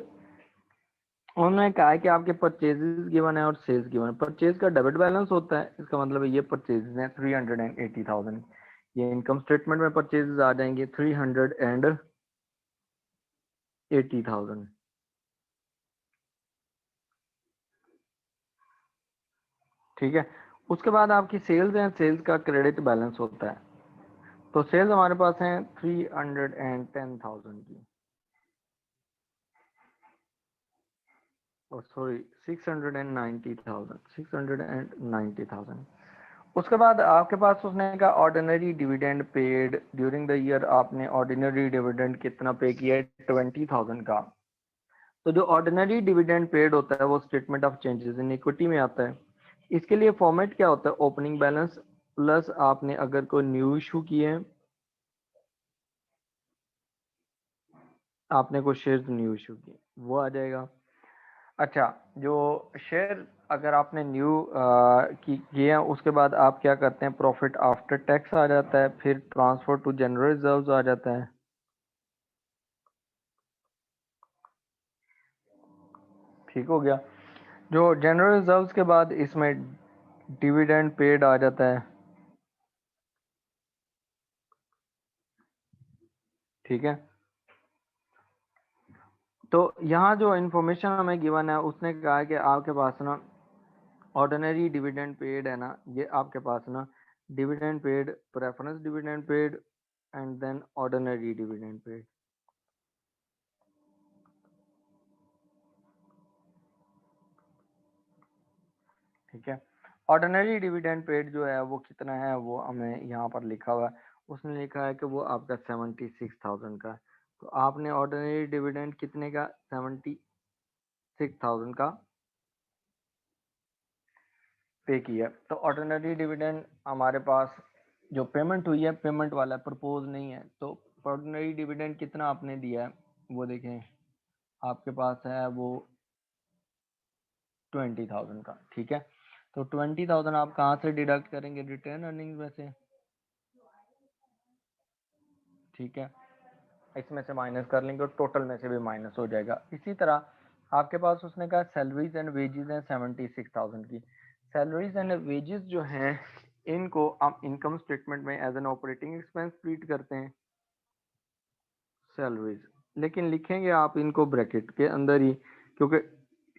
उन्होंने कहा है कि आपके परचेजेस गिवन है और सेल्स गिवन है। परचेज का डेबिट बैलेंस होता है, इसका मतलब है ये परचेजेस हैं 380,000। ये इनकम स्टेटमेंट में परचेजेस आ जाएंगे 380,000। ठीक है? उसके बाद आपकी सेल्स हैं, सेल्स का क्रेडिट बैलेंस होता है। तो सेल्स हमारे पास हैं 310,000 की, और सॉरी 690,000। उसके बाद आपके पास उसने कहा ordinary dividend paid during the year. आपने ऑर्डिनरी डिविडेंड कितना पे किया है? 20,000 का। तो जो ऑर्डिनरी डिविडेंड पेड होता है वो statement of changes in equity में आता है। इसके लिए फॉर्मेट क्या होता है? ओपनिंग बैलेंस प्लस आपने अगर कोई न्यू इशू किए हैं, आपने कोई शेयर न्यू इशू किए, वो आ जाएगा। अच्छा, जो शेयर अगर आपने न्यू किए हैं उसके बाद आप क्या करते हैं? प्रॉफिट आफ्टर टैक्स आ जाता है, फिर ट्रांसफर टू जनरल रिजर्व्स आ जाता है। ठीक हो गया? जो जनरल रिजर्व्स के बाद इसमें डिविडेंड पेड आ जाता है। ठीक है? तो यहाँ जो इन्फॉर्मेशन हमें गिवन है उसने कहा कि आपके पास ना ऑर्डिनरी डिविडेंड पेड है ना, ये आपके पास ना dividend paid, preference dividend paid and then ordinary dividend paid. ठीक है? ऑर्डिनरी डिविडेंड पेड जो है वो कितना है वो हमें यहाँ पर लिखा हुआ है। उसने लिखा है कि वो आपका 76,000 का है। तो आपने ऑर्डिनरी डिविडेंड कितने का? 76,000 का पे किया। तो ऑर्डिनरी डिविडेंड हमारे पास जो पेमेंट हुई है, पेमेंट वाला प्रपोज नहीं है। तो ऑर्डिनरी डिविडेंड कितना आपने दिया है वो देखें, आपके पास है वो 20,000 का। ठीक है? तो 20,000 आप कहाँ से डिडक्ट करेंगे? रिटेन अर्निंग्स में से, ठीक है, इसमें से माइनस कर लेंगे और टोटल में से भी माइनस हो जाएगा। इसी तरह आपके पास उसने कहा सैलरीज एंड वेजेस हैं 76,000 की। सैलरीज एंड वेजेस जो हैं इनको आप इनकम स्टेटमेंट में as an operating expense treat करते हैं, सैलरीज, लेकिन लिखेंगे आप इनको ब्रैकेट के अंदर ही क्योंकि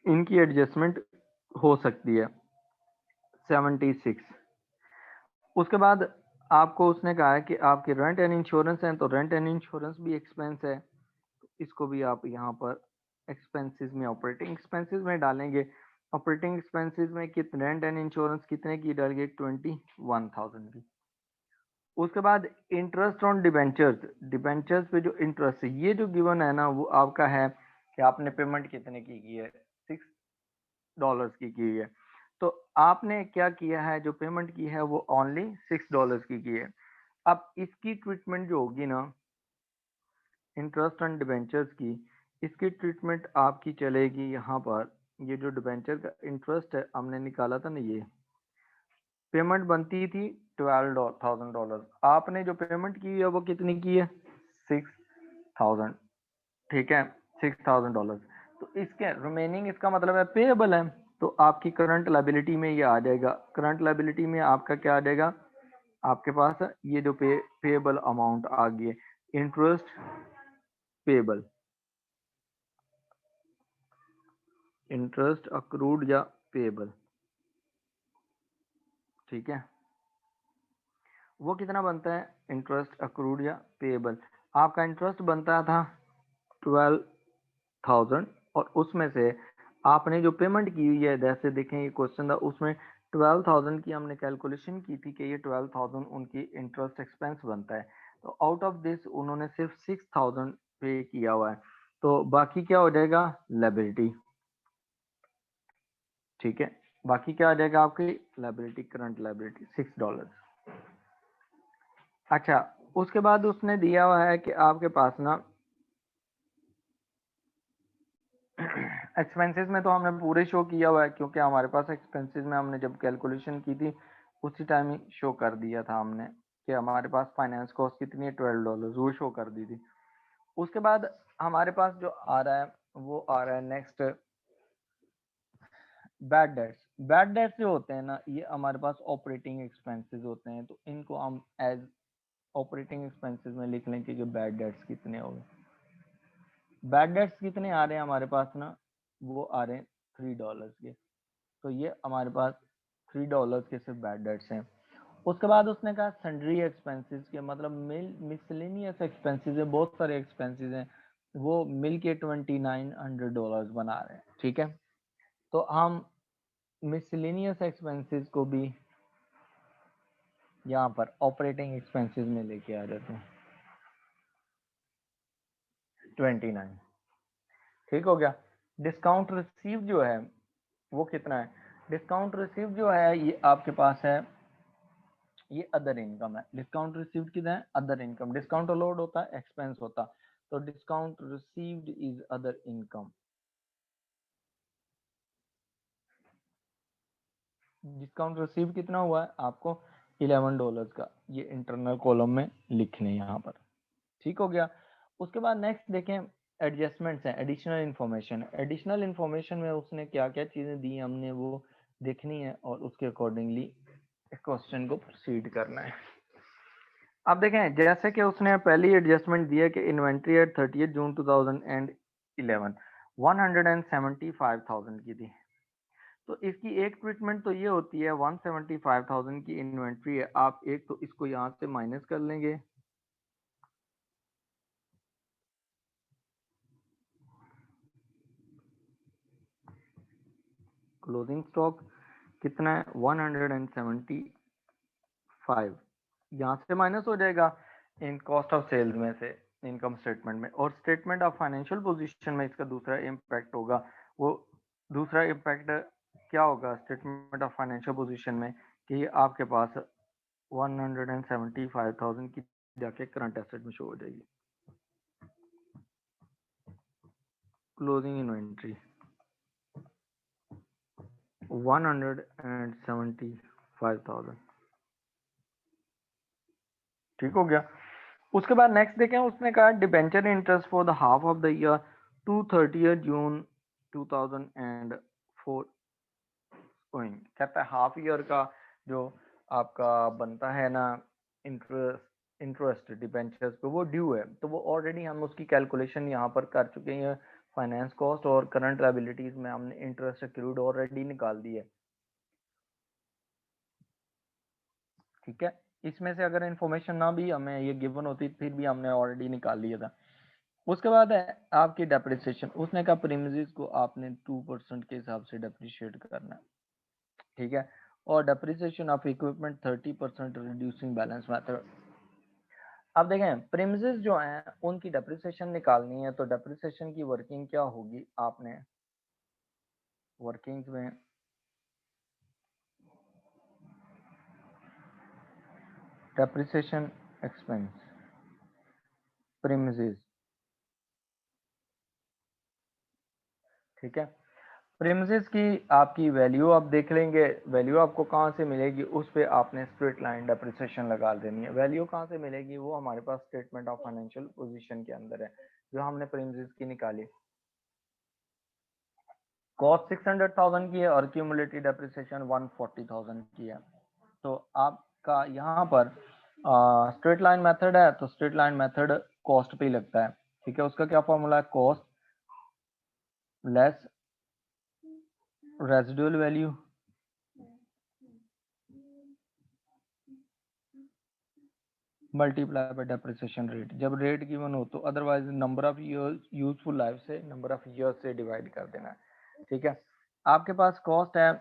इनकी एडजस्टमेंट हो सकती है। 76, उसके बाद आपको उसने कहा है कि आपके रेंट एंड इंश्योरेंस हैं, तो रेंट एंड इंश्योरेंस भी एक्सपेंस है, इसको भी आप यहाँ पर एक्सपेंसेस में ऑपरेटिंग एक्सपेंसेस में डालेंगे। ऑपरेटिंग एक्सपेंसेस में कितने रेंट एंड इंश्योरेंस कितने की डालेंगे? 21,000 की। उसके बाद इंटरेस्ट ऑन डिबेंचर्स, डिबेंचर्स पे जो इंटरेस्ट है ये जो गिवन है ना वो आपका है कि आपने पेमेंट कितने की है? $6 की है। तो आपने क्या किया है, जो पेमेंट की है वो ओनली $6 की है। अब इसकी ट्रीटमेंट जो होगी ना इंटरेस्ट ऑन डिबेंचर्स की, इसकी ट्रीटमेंट आपकी चलेगी यहाँ पर, ये जो डिबेंचर का इंटरेस्ट है हमने निकाला था ना, ये पेमेंट बनती थी $12,000, आपने जो पेमेंट की है वो कितनी की है? 6,000, ठीक है, $6,000। तो इसके रिमेनिंग इसका मतलब है पेएबल है, तो आपकी करंट लायबिलिटी में ये आ जाएगा। करंट लायबिलिटी में आपका क्या आ जाएगा? आपके पास ये जो पेएबल अमाउंट आ गई है, इंटरेस्ट पेएबल, इंटरेस्ट अक्रूड या पेएबल, ठीक है, वो कितना बनता है? इंटरेस्ट अक्रूड या पेएबल, आपका इंटरेस्ट बनता था 12,000 और उसमें से आपने जो पेमेंट की हुई है, जैसे देखें ये क्वेश्चन था उसमें 12,000 की हमने कैलकुलेशन की थी कि ये 12,000 उनकी इंटरेस्ट एक्सपेंस बनता है, तो आउट ऑफ दिस उन्होंने सिर्फ 6,000 पे किया हुआ है, तो बाकी क्या हो जाएगा? लायबिलिटी, ठीक है, बाकी क्या आ जाएगा आपकी? Liability, current liability $6। अच्छा, उसके बाद उसने दिया हुआ है कि आपके पास ना एक्सपेंसेस में तो हमने पूरे शो किया हुआ है क्योंकि हमारे पास एक्सपेंसेस में हमने जब कैलकुलेशन की थी उसी टाइम ही शो कर दिया था हमने कि हमारे पास फाइनेंस कॉस्ट कितनी है? $12, वो शो कर दी थी। उसके बाद हमारे पास जो आ रहा है वो आ रहा है next, bad debts. Bad debts जो होते हैं ना ये हमारे पास ऑपरेटिंग एक्सपेंसेस होते हैं, तो इनको हम एज ऑपरेटिंग एक्सपेंसेस में लिख लें कि बैड डेट्स कितने हो गए। बैड डेट्स कितने आ रहे हैं हमारे पास ना? वो आ रहे हैं $3 के, तो ये हमारे पास $3 के सिर्फ बैड डेट्स हैं। उसके बाद उसने कहा सन्ड्री एक्सपेंसेस के, मतलब मिसलेनियस एक्सपेंसेस है, बहुत सारे एक्सपेंसेस हैं, वो मिल के $2,900 बना रहे हैं, ठीक है, तो हम मिसलेनियस एक्सपेंसेस को भी यहाँ पर ऑपरेटिंग एक्सपेंसेस में लेके आ जाते हैं। 29, ठीक हो गया। डिस्काउंट रिसीव जो है वो कितना है? डिस्काउंट रिसीव जो है ये आपके पास है, ये अदर इनकम है। डिस्काउंट रिसीव्ड कितना है? Other income. डिस्काउंट अलाउड होता है, एक्सपेंस होता, तो discount received is other income. Discount receive कितना हुआ है आपको? $11 का, ये इंटरनल कॉलम में लिखने यहाँ पर, ठीक हो गया। उसके बाद नेक्स्ट देखें एडजस्टमेंट्स हैं, एडिशनल इन्फॉर्मेशन। एडिशनल इन्फॉर्मेशन में उसने क्या क्या चीजें दी हमने वो देखनी है और उसके अकॉर्डिंगली क्वेश्चन को प्रोसीड करना है। अब देखें जैसे कि उसने पहली एडजस्टमेंट दी है कि इन्वेंट्री एट 30 जून 2011 175,000 की थी, तो इसकी एक ट्रीटमेंट तो ये होती है 175,000 की इन्वेंट्री है, आप एक तो इसको यहाँ से माइनस कर लेंगे, क्लोजिंग स्टॉक कितना है? 175, यहाँ से माइनस हो जाएगा इन कॉस्ट ऑफ सेल्स में से इनकम स्टेटमेंट में, और स्टेटमेंट ऑफ फाइनेंशियल पोजीशन में इसका दूसरा इम्पैक्ट होगा। वो दूसरा इम्पैक्ट क्या होगा स्टेटमेंट ऑफ फाइनेंशियल पोजीशन में? कि आपके पास 175,000 की जाके करंट एसेट में शो हो जाएगी। Closing inventory 175,000। ठीक हो गया। उसके बाद नेक्स्ट देखें, उसने कहा debenture interest for the half of the year to 30 June 2004 going. कहता है हाफ ईयर का जो आपका बनता है ना इंटरेस्ट डिबेंचर्स पे वो ड्यू है, तो वो ऑलरेडी हम उसकी कैलकुलेशन यहाँ पर कर चुके हैं। फाइनेंस कॉस्ट और करंट लायबिलिटीज में हमने इंटरेस्ट एक्रूड ऑलरेडी निकाल दी है। ठीक है, इसमें से अगर इंफॉर्मेशन ना भी हमें ये गिवन होती फिर भी हमने ऑलरेडी निकाल लिया था। उसके बाद है आपकी डेप्रिसिएशन। उसने कहा प्रीमिसेस को आपने 2% के हिसाब से डेप्रिशिएट करना है। ठीक है, और depreciation of equipment 30% reducing balance method. अब देखें प्रीमिसेस जो हैं उनकी डेप्रिसिएशन निकालनी है, तो डेप्रिसिएशन की वर्किंग क्या होगी, आपने वर्किंग्स में डेप्रिसिएशन एक्सपेंस प्रीमिसेस। ठीक है, प्रीमिसेस की आपकी वैल्यू आप देख लेंगे, वैल्यू आपको कहाँ से मिलेगी, उस पे आपने स्ट्रेट लाइन डेप्रिसिएशन लगा देनी है। वैल्यू कहाँ से मिलेगी, वो हमारे पास स्टेटमेंट ऑफ फाइनेंशियल पोजीशन के अंदर है जो हमने प्रीमिसेस की निकाली। कॉस्ट 600,000 की है और क्यूमुलेटिव डेप्रिसिएशन 140,000 की है। तो आपका यहाँ पर स्ट्रेट लाइन मेथड है, तो स्ट्रेट लाइन मेथड कॉस्ट पे ही लगता है। ठीक है, उसका क्या फॉर्मूला है, cost less residual value multiply by depreciation rate. जब रेट गिवन हो तो otherwise number of years useful life से नंबर ऑफ ईयर्स से डिवाइड कर देना है। ठीक है, आपके पास कॉस्ट है,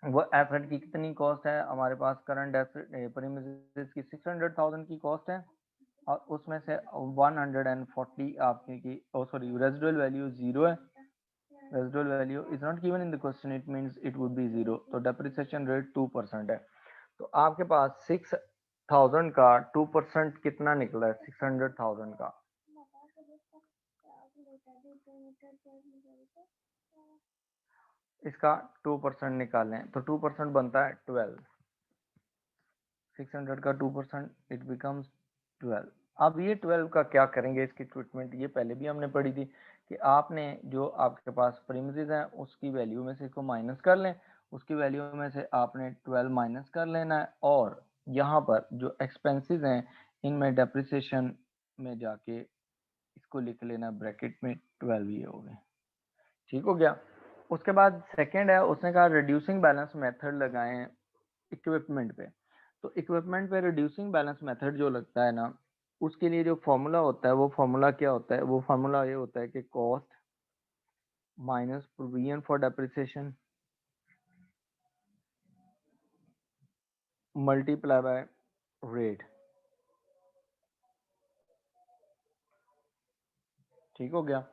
वो एसेट की कितनी कॉस्ट है, हमारे पास करंट एसेट प्रीमिसेस की 600,000 की कॉस्ट है और उसमें से 140 आपकी की सॉरी रेजिडुअल वैल्यू 0 है। Residual value is not given in the question, it means it would be 0। तो डेप्रिसिएशन रेट 2% है। तो आपके पास 6,000 का 2% कितना निकला है, 600,000 का इसका 2% निकालें तो 2% बनता है 12। 600 का 2% इट बिकम्स 12। अब ये 12 का क्या करेंगे इसकी ट्रीटमेंट, ये पहले भी हमने पढ़ी थी कि आपने जो आपके पास प्रीमिसेस हैं उसकी वैल्यू में से इसको माइनस कर लें, उसकी वैल्यू में से आपने 12 माइनस कर लेना है और यहाँ पर जो एक्सपेंसेस हैं इनमें डेप्रिसिएशन में जाके इसको लिख लेना ब्रैकेट में 12 ये हो गए। ठीक हो गया। उसके बाद सेकंड है, उसने कहा रिड्यूसिंग बैलेंस मेथड लगाएं इक्विपमेंट पे। तो इक्विपमेंट पे रिड्यूसिंग बैलेंस मेथड जो लगता है ना, उसके लिए जो फॉर्मूला होता है वो फॉर्मूला क्या होता है, वो फॉर्मूला ये होता है कि cost minus provision for depreciation multiply by rate. ठीक हो गया।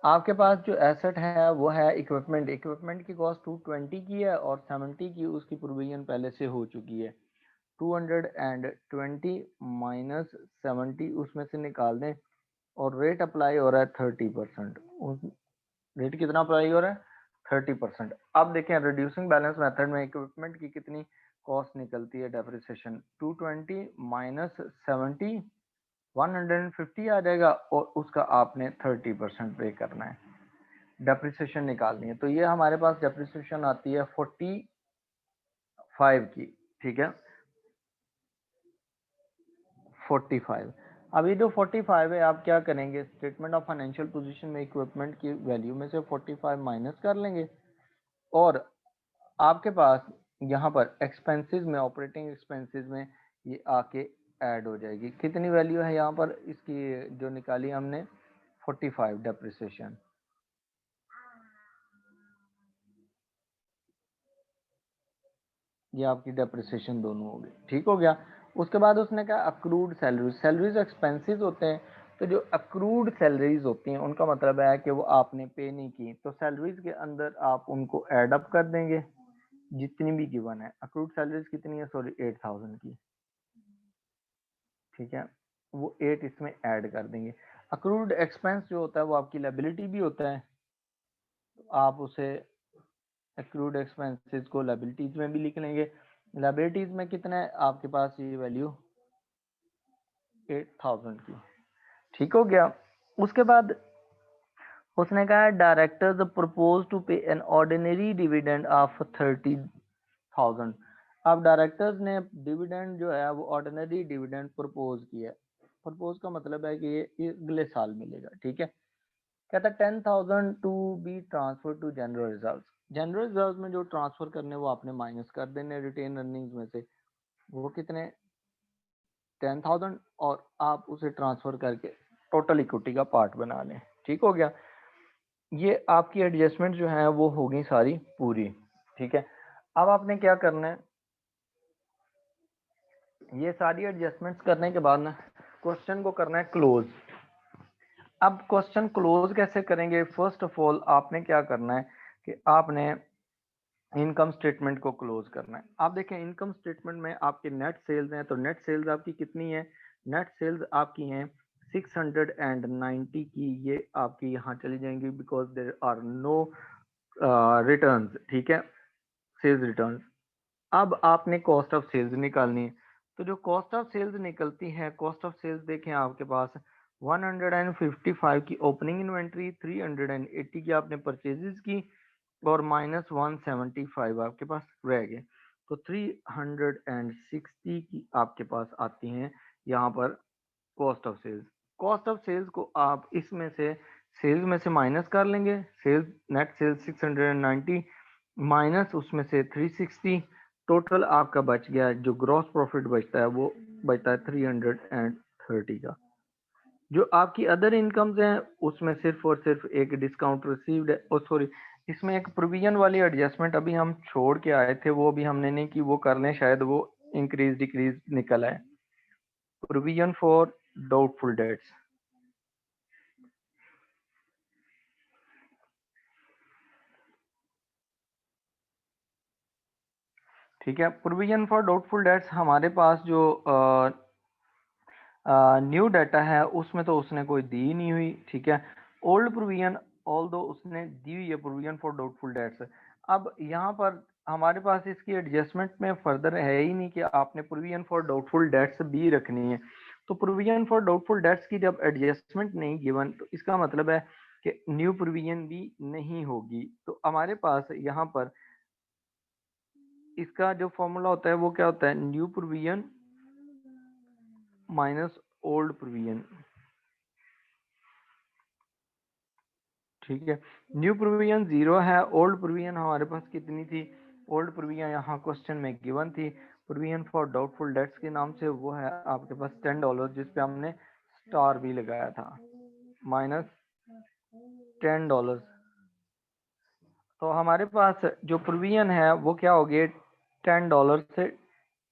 आपके पास जो एसेट है वो है इक्विपमेंट। इक्विपमेंट की कॉस्ट 220 की है और 70 की उसकी प्रोविजन पहले से हो चुकी है। 220 माइनस 70 उसमें से निकाल दें और रेट अप्लाई हो रहा है 30%। रेट कितना अप्लाई हो रहा है, 30%। अब देखें रिड्यूसिंग बैलेंस मेथड में इक्विपमेंट की कितनी कॉस्ट निकलती है, डेप्रिसिएशन 220 माइनस 70 150 आ जाएगा और उसका आपने 30% पे करना है, डेप्रिसिएशन निकालनी है। तो ये हमारे पास डेप्रिसिएशन आती है 45 की। ठीक है, 45। अब ये जो 45 है आप क्या करेंगे, स्टेटमेंट ऑफ फाइनेंशियल पोजीशन में इक्विपमेंट की वैल्यू में से 45 माइनस कर लेंगे और आपके पास यहाँ पर एक्सपेंसेस में ऑपरेटिंग एक्सपेंसेस में ये आके ऐड हो जाएगी। कितनी वैल्यू है यहाँ पर इसकी जो निकाली हमने 45 डेप्रिसिएशन। ये आपकी डेप्रिसिएशन दोनों हो गई। ठीक हो गया। उसके बाद उसने कहा अक्रूड सैलरीज। सैलरीज एक्सपेंसेस होते हैं, तो जो अक्रूड सैलरीज होती हैं उनका मतलब है कि वो आपने पे नहीं की, तो सैलरीज के अंदर आप उनको ऐड अप कर देंगे जितनी भी गिवन है। अक्रूड सैलरीज कितनी है, सॉरी 8,000 की। ठीक है, वो 8 इसमें ऐड कर देंगे। अक्रूड एक्सपेंस जो होता है वो आपकी लायबिलिटी भी होता है, तो आप उसे एक्रूड एक्सपेंसेस को लायबिलिटीज में भी लिख लेंगे। लायबिलिटीज में कितना है आपके पास ये वैल्यू 8000 की, ठीक हो गया। उसके बाद उसने कहा डायरेक्टर्स प्रपोज टू पे एन ऑर्डिनरी डिविडेंड ऑफ 30,000। अब डायरेक्टर्स ने डिविडेंड जो है वो ऑर्डिनरी डिविडेंड प्रपोज किया है। प्रपोज का मतलब है कि ये अगले साल मिलेगा, ठीक है। कहता है 10,000 to be transfer to general reserve. General reserve में जो ट्रांसफर करने वो आपने माइनस कर देने रिटेन अर्निंग्स में से, वो कितने 10,000, और आप उसे ट्रांसफर करके टोटल इक्विटी का पार्ट बना लें, ठीक हो गया। ये आपकी एडजस्टमेंट जो है वो होगी सारी पूरी, ठीक है। अब आपने क्या करना है, ये सारी एडजस्टमेंट्स करने के बाद ना क्वेश्चन को करना है क्लोज। अब क्वेश्चन क्लोज कैसे करेंगे, फर्स्ट ऑफ ऑल आपने क्या करना है कि आपने इनकम स्टेटमेंट को क्लोज करना है। आप देखें इनकम स्टेटमेंट में आपके नेट सेल्स हैं, तो नेट सेल्स आपकी कितनी है, नेट सेल्स आपकी हैं 690 की, ये आपकी यहाँ चली जाएंगी because there are no returns, ठीक है, सेल्स रिटर्न्स। अब आपने कॉस्ट ऑफ सेल्स निकालनी है, तो जो कॉस्ट ऑफ सेल्स निकलती है, कॉस्ट ऑफ सेल्स देखें आपके पास 155 की ओपनिंग इन्वेंट्री, 380 की आपने परचेजेस की, और माइनस 175 आपके पास रह गए, तो 360 की आपके पास आती हैं यहाँ पर cost of sales. Cost of sales को आप इसमें से सेल्स में से माइनस कर लेंगे, सेल्स नेट सेल्स 690 माइनस उसमें से 360, टोटल आपका बच गया, जो ग्रॉस प्रॉफिट बचता है वो बचता है 330 का। जो आपकी अदर इनकम्स हैं उसमें सिर्फ और सिर्फ एक डिस्काउंट रिसीव्ड है, और सॉरी इसमें एक प्रोविजन वाली एडजस्टमेंट अभी हम छोड़ के आए थे, वो भी हमने नहीं की, वो कर लें, शायद वो इंक्रीज डिक्रीज निकल आए। प्रोविजन फॉर डाउटफुल डेट्स, ठीक है। प्रोविजन फॉर डाउटफुल डेट्स हमारे पास जो न्यू डाटा है उसमें तो उसने कोई दी नहीं हुई, ठीक है। ओल्ड प्रोविजन ऑल दो उसने दी हुई है प्रोविजन फॉर डाउटफुल डेट्स। अब यहाँ पर हमारे पास इसकी एडजस्टमेंट में फर्दर है ही नहीं कि आपने प्रोविजन फॉर डाउटफुल डेट्स भी रखनी है। तो प्रोविजन फॉर डाउटफुल डेट्स की जब एडजस्टमेंट नहीं गिवन, तो इसका मतलब है कि न्यू प्रोविजन भी नहीं होगी। तो हमारे पास यहाँ पर इसका जो फॉर्मूला होता है वो क्या होता है, new provision minus old provision, ठीक है। न्यू प्रोविजन 0 है, ओल्ड प्रोविजन हमारे पास कितनी थी, ओल्ड प्रोविजन यहाँ क्वेश्चन में गिवन थी प्रोविजन फॉर डाउटफुल डेट्स के नाम से, वो है आपके पास $10, जिसपे हमने स्टार भी लगाया था, माइनस $10। तो हमारे पास जो प्रोविजन है वो क्या हो गई, $10 से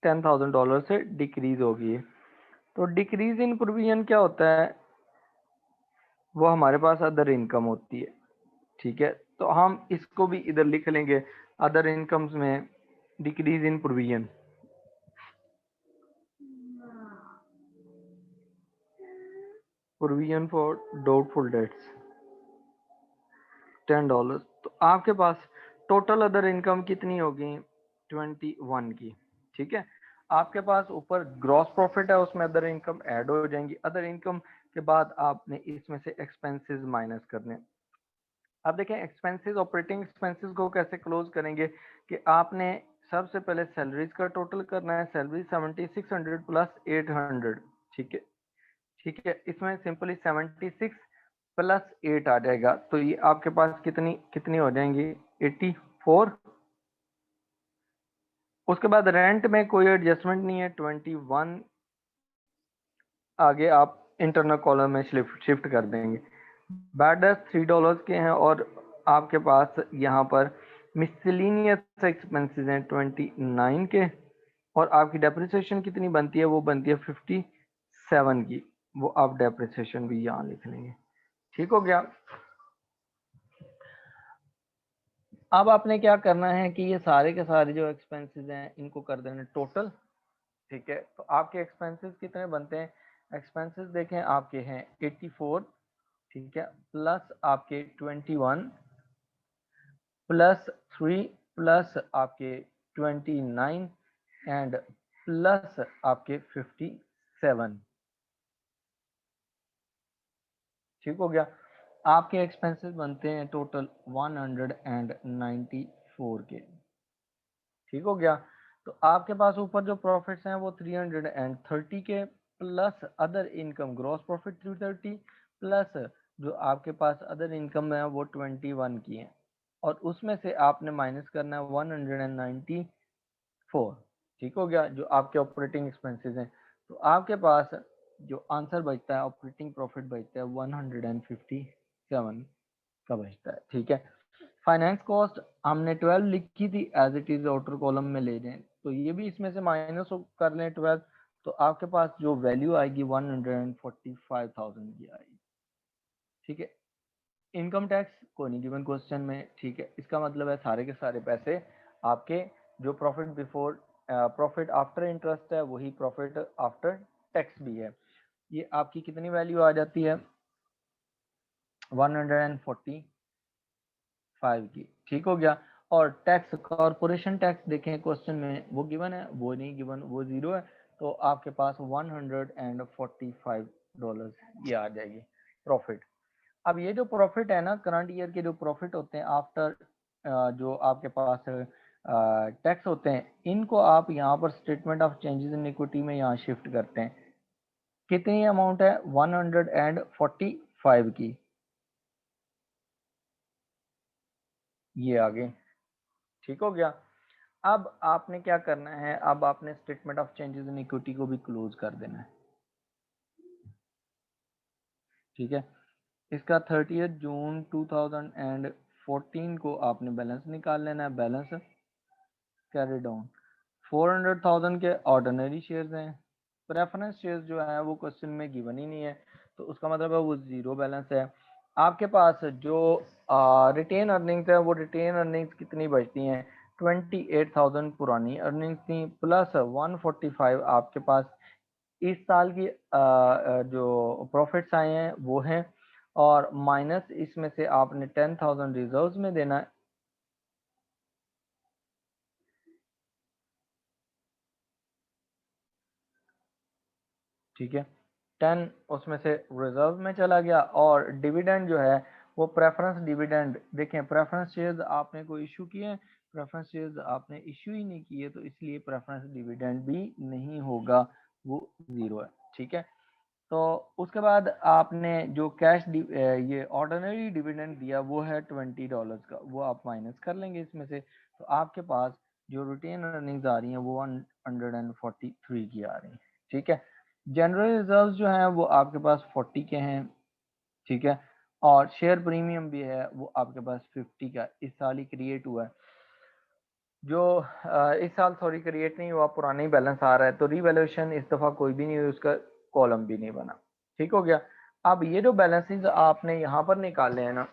$10,000 से डिक्रीज हो गई। तो डिक्रीज इन प्रोविजन क्या होता है, वो हमारे पास अदर इनकम होती है, ठीक है। तो हम इसको भी इधर लिख लेंगे, अदर इनकम्स में decrease in provision, provision for doubtful debts $10। तो आपके पास टोटल अदर इनकम कितनी होगी 21 की, ठीक है। आपके पास ऊपर ग्रॉस प्रॉफिट है, उसमें अदर इनकम ऐड हो जाएंगी, अदर इनकम के बाद आपने इसमें से एक्सपेंसेस माइनस करने। अब देखें एक्सपेंसेस, ऑपरेटिंग एक्सपेंसेस को कैसे क्लोज करेंगे कि आपने सबसे पहले सैलरीज का टोटल करना है, सैलरी 7600 प्लस 800, ठीक है, ठीक है। इसमें सिंपली 76 प्लस 8 आ जाएगा, तो ये आपके पास कितनी कितनी हो जाएंगी 84। उसके बाद रेंट में कोई एडजस्टमेंट नहीं है, 21 आगे आप इंटरनल कॉलम में शिफ्ट कर देंगे। बैड डेट्स $3 के हैं, और आपके पास यहाँ पर मिसलिनियस एक्सपेंसेस हैं 29 के, और आपकी डेप्रिसिएशन कितनी बनती है, वो बनती है 57 की, वो आप डेप्रिसिएशन भी यहाँ लिख लेंगे, ठीक हो गया। अब आपने क्या करना है कि ये सारे के सारे जो एक्सपेंसेस हैं इनको कर देना टोटल, ठीक है। तो आपके एक्सपेंसेस कितने बनते हैं, एक्सपेंसेस देखें आपके हैं 84, ठीक है, प्लस आपके 21, +3 प्लस आपके 29 एंड प्लस आपके 57। ठीक हो गया। आपके एक्सपेंसेस बनते हैं टोटल 194 के। ठीक हो गया। तो आपके पास ऊपर जो प्रॉफिट्स हैं वो 330 के, plus other income gross profit 330, plus जो आपके पास अदर इनकम है वो 21 की है, और उसमें से आपने माइनस करना है 194। ठीक हो गया, जो आपके ऑपरेटिंग एक्सपेंसेस हैं। तो आपके पास जो आंसर बचता है, ऑपरेटिंग प्रॉफिट बचता है 157 का बचता है। ठीक है। फाइनेंस कॉस्ट हमने 12 लिखी थी, as it is outer column में ले जाएं, तो ये भी इसमें से माइनस कर लें 12, तो आपके पास जो वैल्यू आएगी 145,000 की आएगी। ठीक है। इनकम टैक्स को नहीं गिवन क्वेश्चन में। ठीक है, इसका मतलब है सारे के सारे पैसे आपके जो profit before profit after interest है वही प्रॉफिट आफ्टर टैक्स भी है। ये आपकी कितनी वैल्यू आ जाती है 145 की। ठीक हो गया। और टैक्स, कॉरपोरेशन टैक्स देखें क्वेश्चन में वो गिवन है, वो नहीं गिवन, वो जीरो है, तो आपके पास $145 ये आ जाएगी प्रॉफिट। अब ये जो प्रॉफिट है ना, करंट ईयर के जो प्रॉफिट होते हैं आफ्टर जो आपके पास टैक्स होते हैं, इनको आप यहाँ पर statement of changes in equity में यहाँ शिफ्ट करते हैं। कितनी अमाउंट है 145 की, ये आगे। ठीक हो गया। अब आपने क्या करना है, अब आपने statement of changes in equity को भी क्लोज कर देना है। ठीक है। इसका 30 जून 2014 को आपने बैलेंस निकाल लेना है। बैलेंस कैरी डाउन 400,000 के ऑर्डिनरी शेयर्स हैं। प्रेफरेंस शेयर्स जो है वो क्वेश्चन में गिवन ही नहीं है, तो उसका मतलब है वो जीरो बैलेंस है। आपके पास जो रिटेन अर्निंग्स है, वो रिटेन अर्निंग्स कितनी बचती हैं 28,000 पुरानी अर्निंग्स थी, प्लस 145 आपके पास इस साल की जो प्रॉफिट्स आए हैं वो हैं, और माइनस इसमें से आपने 10,000 रिजर्व्स में देना है। ठीक है, 10 उसमें से रिजर्व में चला गया, और डिविडेंड जो है वो प्रेफरेंस डिविडेंड। देखें, प्रेफरेंस शेयर्स आपने कोई इशू किए हैं, प्रेफरेंस शेयर्स आपने इशू ही नहीं किए, तो इसलिए प्रेफरेंस डिविडेंड भी नहीं होगा, वो जीरो है। ठीक है। तो उसके बाद आपने जो कैश ये ऑर्डिनरी डिविडेंड दिया वो है $20 का, वो आप माइनस कर लेंगे इसमें से, तो आपके पास जो रिटेन अर्निंग्स आ रही हैं वो 143 की आ रही हैं। ठीक है। जनरल रिजर्व जो हैं वो आपके पास 40 के हैं। ठीक है। और शेयर प्रीमियम भी है वो आपके पास 50 का इस साल ही क्रिएट हुआ है। जो इस साल सॉरी क्रिएट नहीं हुआ, पुराना ही बैलेंस आ रहा है, तो रीवैल्यूएशन इस दफा कोई भी नहीं हुई, उसका कॉलम भी नहीं बना। ठीक हो गया। अब ये जो बैलेंसेस आपने यहाँ पर निकाले हैं ना,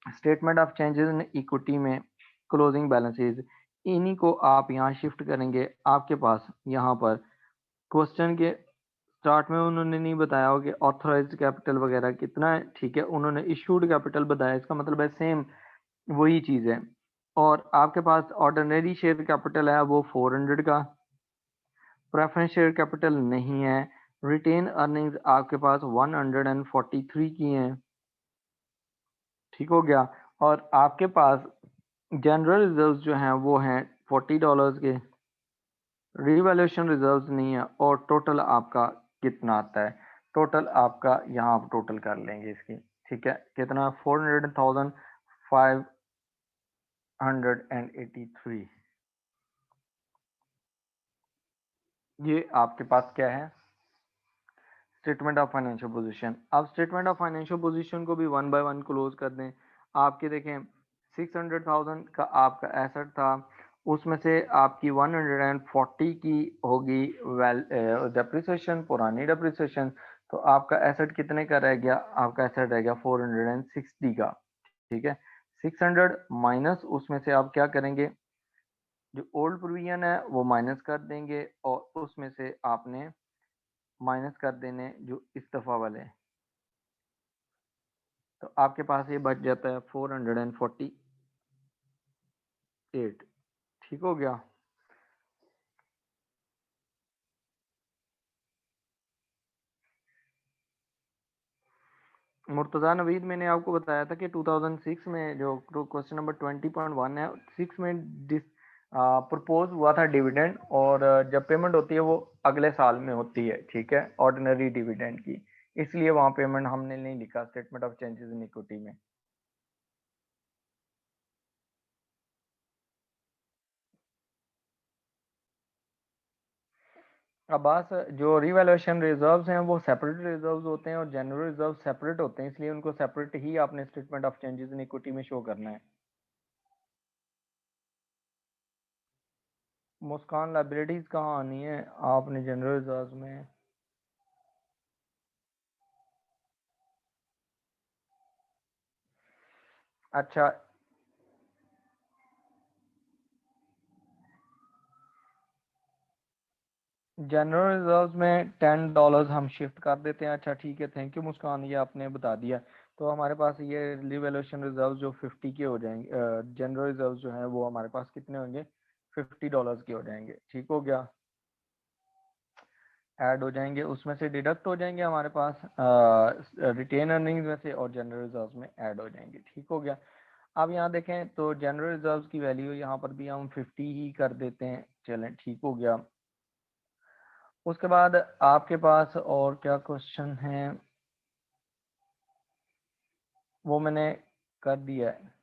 statement of changes in equity में क्लोजिंग बैलेंसेस, इन्हीं को आप यहाँ शिफ्ट करेंगे। आपके पास यहाँ पर क्वेश्चन के स्टार्ट में उन्होंने नहीं बताया हो कि ऑथराइज्ड कैपिटल वगैरह कितना है। ठीक है, उन्होंने इशूड कैपिटल बताया, इसका मतलब है सेम वही चीज है। और आपके पास ऑर्डिनरी शेयर कैपिटल है वो 400 का, प्रेफरेंस शेयर कैपिटल नहीं है, रिटेन अर्निंग्स आपके पास 143 की हैं। ठीक हो गया। और आपके पास जनरल रिजर्व्स जो हैं वो हैं $40 के, रिवैल्यूएशन रिजर्व्स नहीं है, और टोटल आपका कितना आता है, टोटल आपका यहाँ आप टोटल कर लेंगे इसकी। ठीक है, कितना 400,583। ये आपके पास क्या है स्टेटमेंट ऑफ फाइनेंशियल पोजीशन। अब स्टेटमेंट ऑफ फाइनेंशियल पोजीशन को भी वन बाय वन क्लोज कर दें। आपके देखें 600,000 का आपका एसेट था, उसमें से आपकी 140 की होगी डेप्रिसिएशन, पुरानी डेप्रिसिएशन, तो आपका एसेट कितने का रह गया, आपका एसेट रह गया 460 का। ठीक है, 600 माइनस उसमें से आप क्या करेंगे, जो ओल्ड प्रोविजन है वो माइनस कर देंगे, और उसमें से आपने माइनस कर देने जो इस दफा वाले हैं, तो आपके पास ये बच जाता है 440। 8। ठीक हो गया। मुर्तज़ा नवीद, मैंने आपको बताया था कि 2006 में जो क्वेश्चन नंबर 20.1 है, 6 में प्रपोज हुआ था डिविडेंड, और जब पेमेंट होती है वो अगले साल में होती है, ठीक है, ऑर्डिनरी डिविडेंड की, इसलिए वहाँ पेमेंट हमने नहीं लिखा statement of changes in equity में। अब्बास, जो रिवैल्यूएशन रिजर्व्स हैं वो सेपरेट रिजर्व्स होते हैं और जनरल रिजर्व सेपरेट होते हैं, इसलिए उनको सेपरेट ही आपने statement of changes in equity में शो करना है। मुस्कान, लाइबिलिटीज कहाँ आनी है आपने जनरल रिजर्व में? अच्छा, जनरल रिजर्व में $10 हम शिफ्ट कर देते हैं। अच्छा ठीक है, थैंक यू मुस्कान, ये आपने बता दिया। तो हमारे पास ये रिवैल्यूएशन रिजर्व जो 50 के हो जाएंगे, जनरल रिजर्व जो है वो हमारे पास कितने होंगे, $50 के हो जाएंगे। ठीक हो गया, ऐड हो जाएंगे, उसमें से डिडक्ट हो जाएंगे हमारे पास रिटेन अर्निंग्स में से, और जनरल रिजर्व में ऐड हो जाएंगे। ठीक हो गया। अब यहाँ देखें तो जनरल रिजर्व की वैल्यू यहाँ पर भी हम 50 ही कर देते हैं। चलें, ठीक हो गया। उसके बाद आपके पास और क्या क्वेश्चन है, वो मैंने कर दिया है।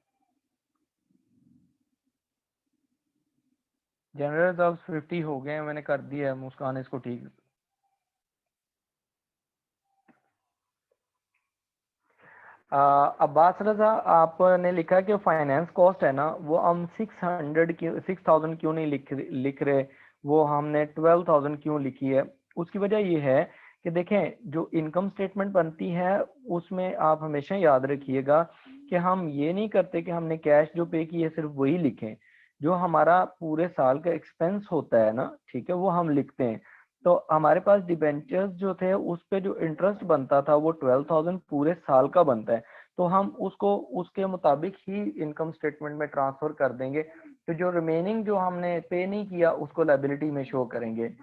जनरल रिजर्व 50 हो गए हैं, मैंने कर दिया है मुस्कान इसको, ठीक। अब्बास रजा, आपने लिखा कि फाइनेंस कॉस्ट है ना, वो हम 6,000 क्यों नहीं लिख रहे, वो हमने 12,000 क्यों लिखी है? उसकी वजह ये है कि देखें, जो इनकम स्टेटमेंट बनती है उसमें आप हमेशा याद रखिएगा कि हम ये नहीं करते कि हमने कैश जो पे की है सिर्फ वही लिखें। जो हमारा पूरे साल का एक्सपेंस होता है ना, ठीक है, वो हम लिखते हैं। तो हमारे पास डिबेंचर्स जो थे उस पे जो इंटरेस्ट बनता था वो 12,000 पूरे साल का बनता है, तो हम उसको उसके मुताबिक ही इनकम स्टेटमेंट में ट्रांसफर कर देंगे। तो जो रिमेनिंग जो हमने पे नहीं किया उसको लायबिलिटी में शो करेंगे।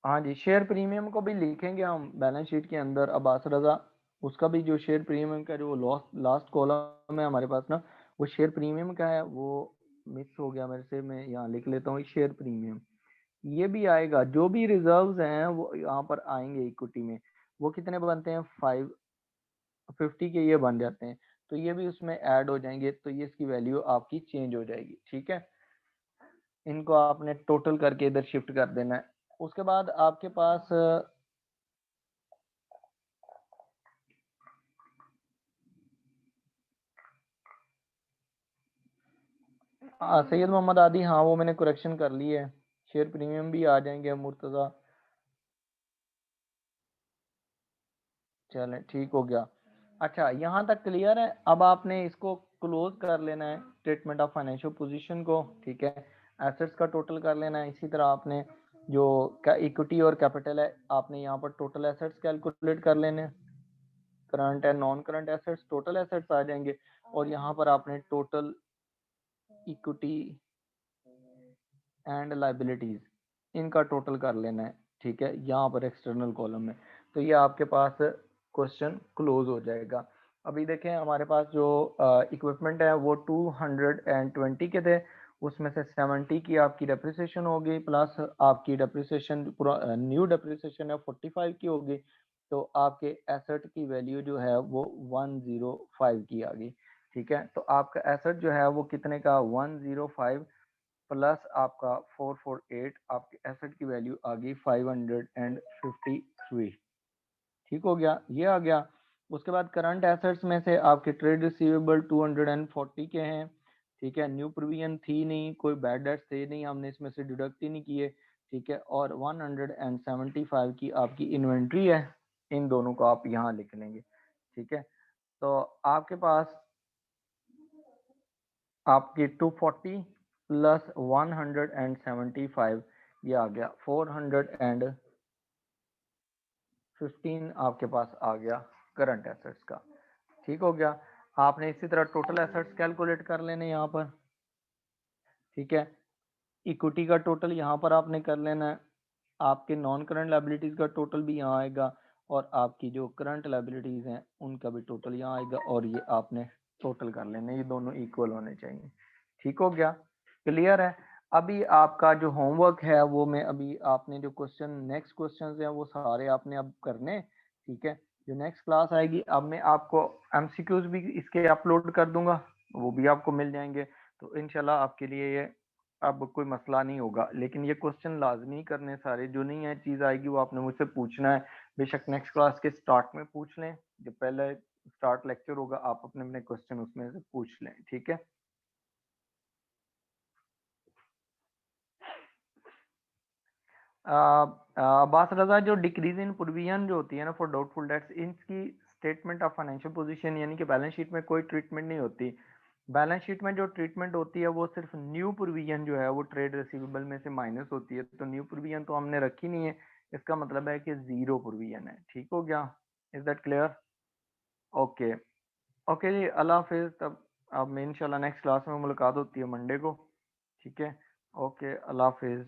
हाँ जी, शेयर प्रीमियम को भी लिखेंगे हम बैलेंस शीट के अंदर, अब्बास रजा। उसका भी जो शेयर प्रीमियम का जो लास्ट कॉलम है हमारे पास ना, वो शेयर प्रीमियम का है, वो मिस हो गया मेरे से, मैं यहाँ लिख लेता हूँ शेयर प्रीमियम। ये भी आएगा, जो भी रिजर्व्स हैं वो यहाँ पर आएंगे इक्विटी में। वो कितने बनते हैं, 550 के ये बन जाते हैं, तो ये भी उसमें ऐड हो जाएंगे, तो ये इसकी वैल्यू आपकी चेंज हो जाएगी। ठीक है, इनको आपने टोटल करके इधर शिफ्ट कर देना है। उसके बाद आपके पास सैयद मोहम्मद आदि, हाँ वो मैंने करेक्शन कर ली है, शेयर प्रीमियम भी आ जाएंगे मुर्तजा। चलें, ठीक हो गया। अच्छा, यहाँ तक क्लियर है। अब आपने इसको क्लोज कर लेना है, स्टेटमेंट ऑफ फाइनेंशियल पोजीशन को, ठीक है। एसेट्स का टोटल कर लेना है। इसी तरह आपने जो इक्विटी और कैपिटल है, आपने यहाँ पर टोटल एसेट्स कैलकुलेट कर लेने हैं। Current and non current assets, total assets आ जाएंगे, और यहाँ पर आपने टोटल इक्विटी एंड लाइबिलिटीज, इनका टोटल कर लेना है। ठीक है, यहाँ पर एक्सटर्नल कॉलम में, तो ये आपके पास क्वेश्चन क्लोज हो जाएगा। अभी देखें, हमारे पास जो इक्विपमेंट है वो 220 के थे, उसमें से 70 की आपकी डेप्रिसिएशन होगी, प्लस आपकी डेप्रिसिएशन न्यू डेप्रिसिएशन है 45 की होगी, तो आपके एसेट की वैल्यू जो है वो 105 की आ गई। ठीक है, तो आपका एसेट जो है वो कितने का, 105 प्लस आपका 448, आपके एसेट की वैल्यू आ गई 553। ठीक हो गया, ये आ गया। उसके बाद करंट एसेट्स में से आपके ट्रेड रिसीवेबल 240 के हैं। ठीक है, न्यू प्रोविजन थी नहीं, कोई बैड डेट्स थे नहीं, हमने इसमें से डिडक्ट ही नहीं किए। ठीक है, और 175 की आपकी इन्वेंट्री है, इन दोनों को आप यहाँ लिख लेंगे। ठीक है, तो आपके पास आपकी 240 प्लस 175, ये आ गया 400 एंड 15 आपके पास आ गया करंट एसेट्स का। ठीक हो गया। आपने इसी तरह टोटल एसेट्स कैलकुलेट कर लेने यहाँ पर, ठीक है। इक्विटी का टोटल यहाँ पर आपने कर लेना है, आपके नॉन करंट लायबिलिटीज का टोटल भी यहाँ आएगा, और आपकी जो करंट लायबिलिटीज हैं उनका भी टोटल यहाँ आएगा, और ये आपने टोटल कर लेना, ये दोनों इक्वल होने चाहिए। ठीक हो गया, क्लियर है। अभी आपका जो होमवर्क है वो मैं अभी आपने जो क्वेश्चन नेक्स्ट क्वेश्चन हैं वो सारे आपने अब करने, ठीक है। जो नेक्स्ट क्लास आएगी अब मैं आपको एमसीक्यूज भी इसके अपलोड कर दूंगा, वो भी आपको मिल जाएंगे। तो इंशाल्लाह आपके लिए ये अब कोई मसला नहीं होगा, लेकिन ये क्वेश्चन लाजमी करने सारे, जो नहीं है चीज आएगी वो आपने मुझसे पूछना है। बेशक नेक्स्ट क्लास के स्टार्ट में पूछ लें, जब पहले स्टार्ट लेक्चर होगा आप अपने अपने क्वेश्चन उसमें से पूछ लें, ठीक है। अब्बास रजा, जो डिक्रीज इन प्रोविजन जो होती है ना फॉर डाउटफुल डेट्स, इनकी स्टेटमेंट ऑफ फाइनेंशियल पोजीशन यानी कि बैलेंस शीट में कोई ट्रीटमेंट नहीं होती। बैलेंस शीट में जो ट्रीटमेंट होती है वो सिर्फ न्यू प्रोविजन जो है वो ट्रेड रिसीवेबल में से माइनस होती है, तो न्यू प्रोविजन तो हमने रखी नहीं है, इसका मतलब है कि जीरो प्रोविजन है। ठीक हो गया, is that clear? Okay, okay जी, अल्लाह हाफिज। तब अब इंशाल्लाह नेक्स्ट क्लास में मुलाकात होती है मंडे को, ठीक है। ओके, अल्लाह हाफिज।